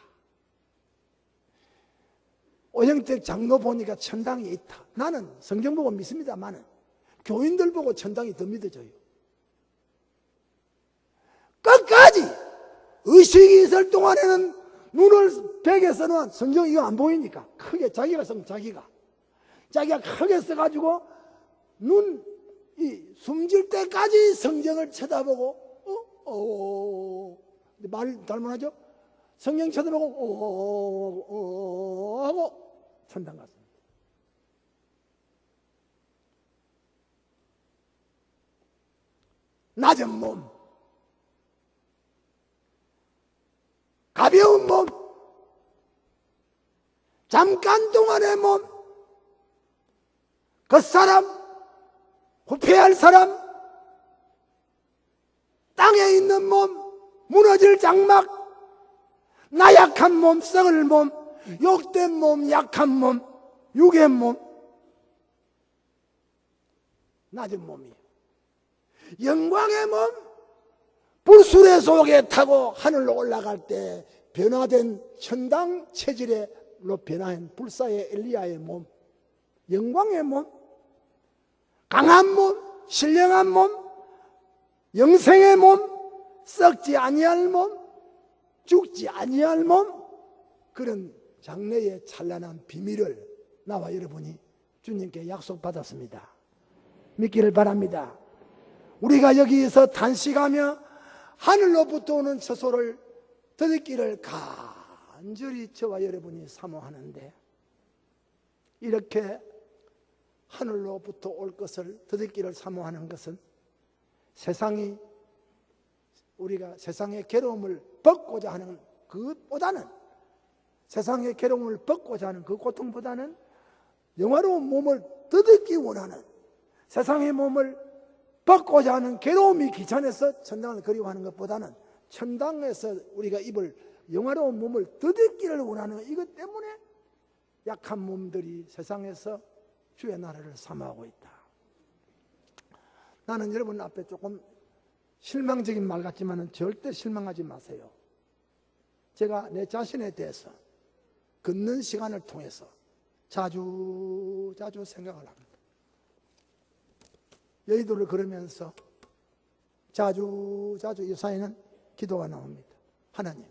오영택 장로 보니까 천당에 있다. 나는 성경 보고 믿습니다만은 교인들 보고 천당이 더 믿어져요. 끝까지 의식이 있을 동안에는 눈을 벽에서는 성경 이거 안 보이니까 크게 자기가 크게 써가지고 숨질 때까지 성경을 쳐다보고 말 잘못하죠? 성경 쳐다보고 하고 천당 갔습니다. 낮은 몸, 가벼운 몸, 잠깐 동안의 몸, 그 사람, 후퇴할 사람, 땅에 있는 몸, 무너질 장막, 나약한 몸, 썩을 몸, 욕된 몸, 약한 몸, 육의 몸, 낮은 몸이에요. 영광의 몸, 불수레 속에 타고 하늘로 올라갈 때 변화된 천당 체질로 변화한 불사의 엘리야의 몸, 영광의 몸, 강한 몸, 신령한 몸, 영생의 몸, 썩지 아니할 몸, 죽지 아니할 몸, 그런 장래의 찬란한 비밀을 나와 여러분이 주님께 약속받았습니다. 믿기를 바랍니다. 우리가 여기에서 단식하며 하늘로부터 오는 처소를 듣기를 간절히 저와 여러분이 사모하는데, 이렇게 하늘로부터 올 것을 듣기를 사모하는 것은 세상이, 우리가 세상의 괴로움을 벗고자 하는 그것보다는, 세상의 괴로움을 벗고자 하는 그 고통보다는 영화로운 몸을 듣기 원하는, 세상의 몸을 벗고자 하는 괴로움이 귀찮아서 천당을 그리워하는 것보다는 천당에서 우리가 입을 영화로운 몸을 듣기를 원하는 이것 때문에 약한 몸들이 세상에서 주의 나라를 사모하고 있다. 나는 여러분 앞에 조금 실망적인 말 같지만 절대 실망하지 마세요. 제가 내 자신에 대해서 걷는 시간을 통해서 자주 생각을 합니다. 여의도를 걸으면서 자주 이 사이는 기도가 나옵니다. 하나님,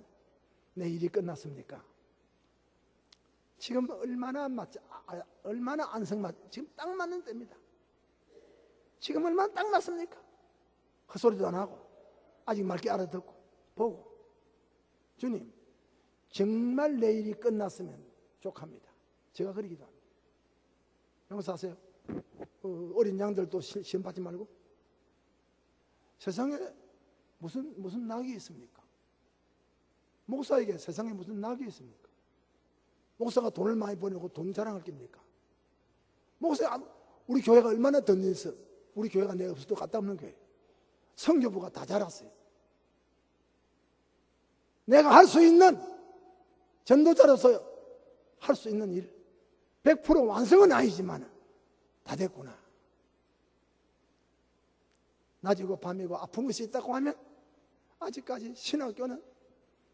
내 일이 끝났습니까? 지금 얼마나 안성맞, 지금 딱 맞는 때입니다. 지금 얼마나 딱 맞습니까? 헛소리도 안 하고 아직 맑게 알아듣고 보고, 주님, 정말 내 일이 끝났으면 족합니다. 제가 그러기도 합니다. 용서하세요. 어린 양들도 시험 받지 말고. 세상에 무슨 낙이 있습니까? 목사에게 세상에 무슨 낙이 있습니까? 목사가 돈을 많이 버리고 돈 자랑할 깁니까? 목사, 우리 교회가 얼마나 던져서, 우리 교회가 내가 없어도 갖다 없는 교회. 성교부가 다 자랐어요. 내가 할 수 있는, 전도자로서 할 수 있는 일, 100% 완성은 아니지만 다 됐구나. 낮이고 밤이고 아픈 것이 있다고 하면 아직까지 신학교는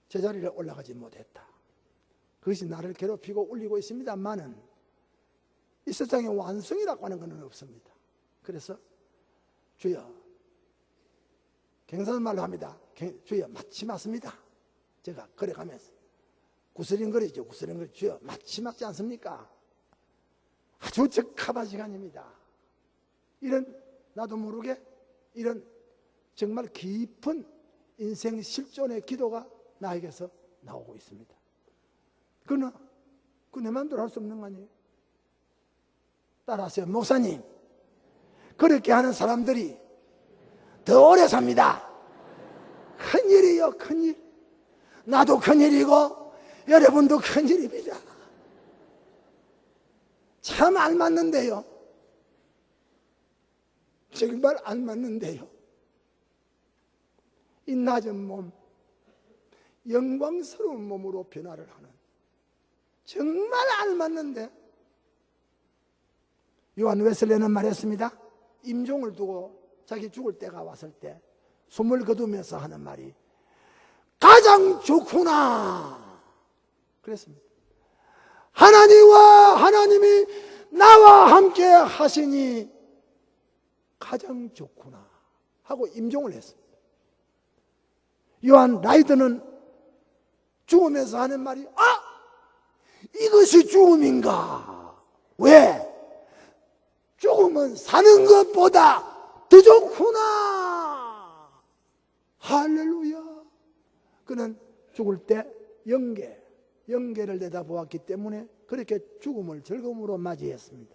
제자리를 올라가지 못했다. 그것이 나를 괴롭히고 울리고 있습니다만은 이 세상에 완성이라고 하는 것은 없습니다. 그래서 주여, 경상말로 합니다. 주여, 마치 맞습니다. 제가 걸어가면서 구스링거리죠. 구스링거리. 주여, 마치 맞지 않습니까? 아주 적합한 시간입니다. 이런, 나도 모르게 이런 정말 깊은 인생 실존의 기도가 나에게서 나오고 있습니다. 그러나 그 내 마음대로 할 수 없는 거 아니에요? 따라하세요. 목사님, 그렇게 하는 사람들이 더 오래 삽니다. 큰일이요, 큰일. 나도 큰일이고 여러분도 큰일입니다. 참 안 맞는데요. 정말 안 맞는데요. 이 낮은 몸, 영광스러운 몸으로 변화를 하는, 정말 안 맞는데. 요한 웨슬레는 말했습니다. 임종을 두고 자기 죽을 때가 왔을 때 숨을 거두면서 하는 말이 가장 좋구나 그랬습니다. 하나님이 나와 함께 하시니 가장 좋구나 하고 임종을 했습니다. 요한 라이드는 죽으면서 하는 말이 이것이 죽음인가? 왜? 죽음은 사는 것보다 더 좋구나. 할렐루야. 그는 죽을 때 영계를 내다보았기 때문에 그렇게 죽음을 즐거움으로 맞이했습니다.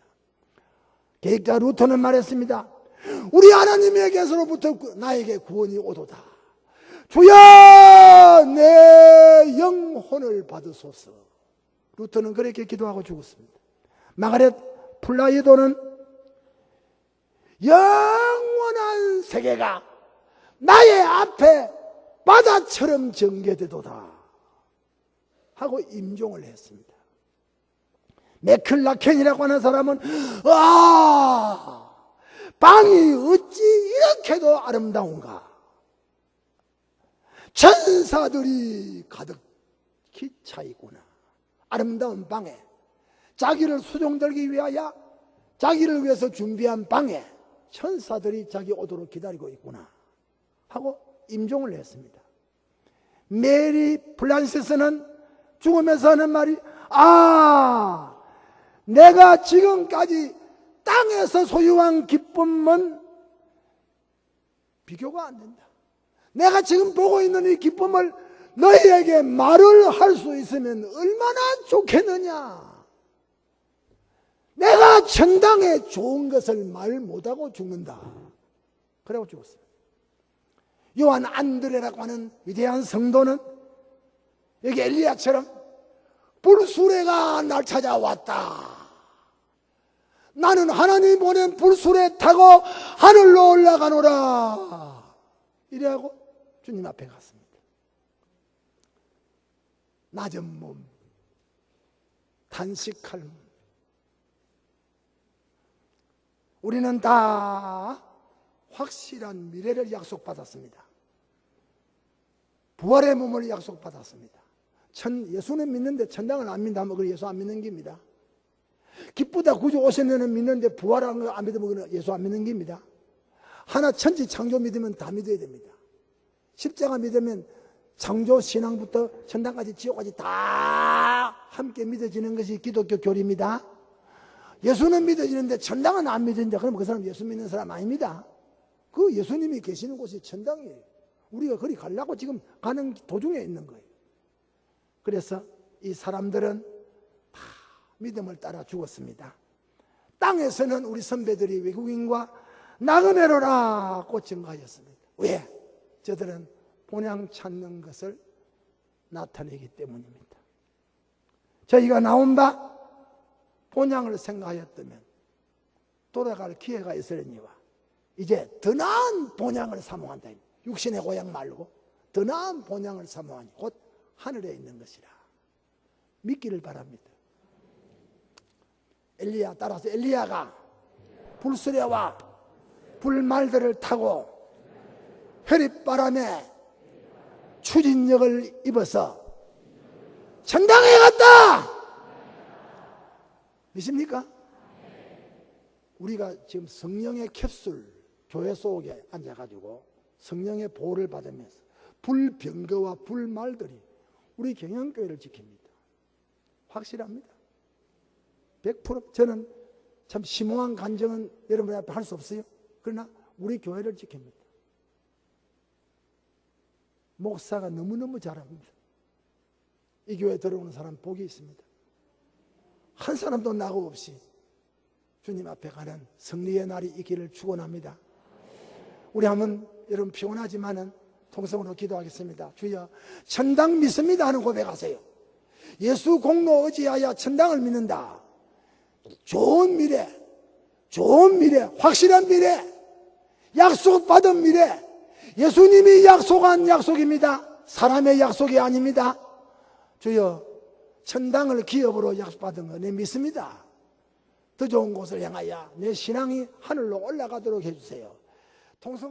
계획자 루터는 말했습니다. 우리 하나님에게서로부터 나에게 구원이 오도다. 주여, 내 영혼을 받으소서. 루터는 그렇게 기도하고 죽었습니다. 마가렛 플라이도는 영원한 세계가 나의 앞에 바다처럼 정결되도다 하고 임종을 했습니다. 맥클라켄이라고 하는 사람은 방이 어찌 이렇게도 아름다운가, 천사들이 가득히 차 있구나. 아름다운 방에, 자기를 수종들기 위하여 자기를 위해서 준비한 방에 천사들이 자기 오도록 기다리고 있구나 하고 임종을 했습니다. 메리 플란시스는 죽으면서 하는 말이, 내가 지금까지 땅에서 소유한 기쁨은 비교가 안 된다. 내가 지금 보고 있는 이 기쁨을 너희에게 말을 할 수 있으면 얼마나 좋겠느냐. 내가 천당에 좋은 것을 말 못하고 죽는다. 그러고 죽었어요. 요한 안드레라고 하는 위대한 성도는 여기 엘리야처럼 불수레가 날 찾아왔다. 나는 하나님 보낸 불수레 타고 하늘로 올라가노라. 이래하고 주님 앞에 갔습니다. 낮은 몸, 단식할 몸. 우리는 다 확실한 미래를 약속받았습니다. 부활의 몸을 약속받았습니다. 예수는 믿는데 천당을 안 믿는다면 그건 예수 안 믿는 겁니다. 기쁘다 구주 오셨는 믿는데 부활한 거 안 믿으면 그건 예수 안 믿는 겁니다. 하나 천지 창조 믿으면 다 믿어야 됩니다. 십자가 믿으면 창조 신앙부터 천당까지 지옥까지 다 함께 믿어지는 것이 기독교 교리입니다. 예수는 믿어지는데 천당은 안 믿어진다. 그러면 그 사람 예수 믿는 사람 아닙니다. 그 예수님이 계시는 곳이 천당이에요. 우리가 거기 가려고 지금 가는 도중에 있는 거예요. 그래서 이 사람들은 다 믿음을 따라 죽었습니다. 땅에서는 우리 선배들이 외국인과 나그네로라고 증거하였습니다. 왜? 저들은 본향 찾는 것을 나타내기 때문입니다. 저희가 나온 바 본향을 생각하였다면 돌아갈 기회가 있으려니와 이제 더 나은 본향을 사모한다. 육신의 고향 말고 더 나은 본향을 사모하니 곧 하늘에 있는 것이라 믿기를 바랍니다. 엘리야 따라서 엘리야가 불수레와 불말들을 타고 회립바람에 추진력을 입어서 천당에 갔다. 믿습니까? 우리가 지금 성령의 캡슐 교회 속에 앉아가지고 성령의 보호를 받으면서 불병거와 불말들이 우리 경영교회를 지킵니다. 확실합니다. 100% 저는 참 심오한 간증은 여러분 앞에 할 수 없어요. 그러나 우리 교회를 지킵니다. 목사가 너무너무 잘합니다. 이 교회 들어오는 사람 복이 있습니다. 한 사람도 낙오 없이 주님 앞에 가는 승리의 날이 있기를 축원합니다. 우리 한번 여러분 피곤하지만은 통성으로 기도하겠습니다. 주여 천당 믿습니다 하는 고백하세요. 예수 공로 의지하여 천당을 믿는다. 좋은 미래, 확실한 미래, 약속받은 미래, 예수님이 약속한 약속입니다. 사람의 약속이 아닙니다. 주여 천당을 기업으로 약속받은 거 내 믿습니다. 더 좋은 곳을 향하여 내 신앙이 하늘로 올라가도록 해주세요. 통성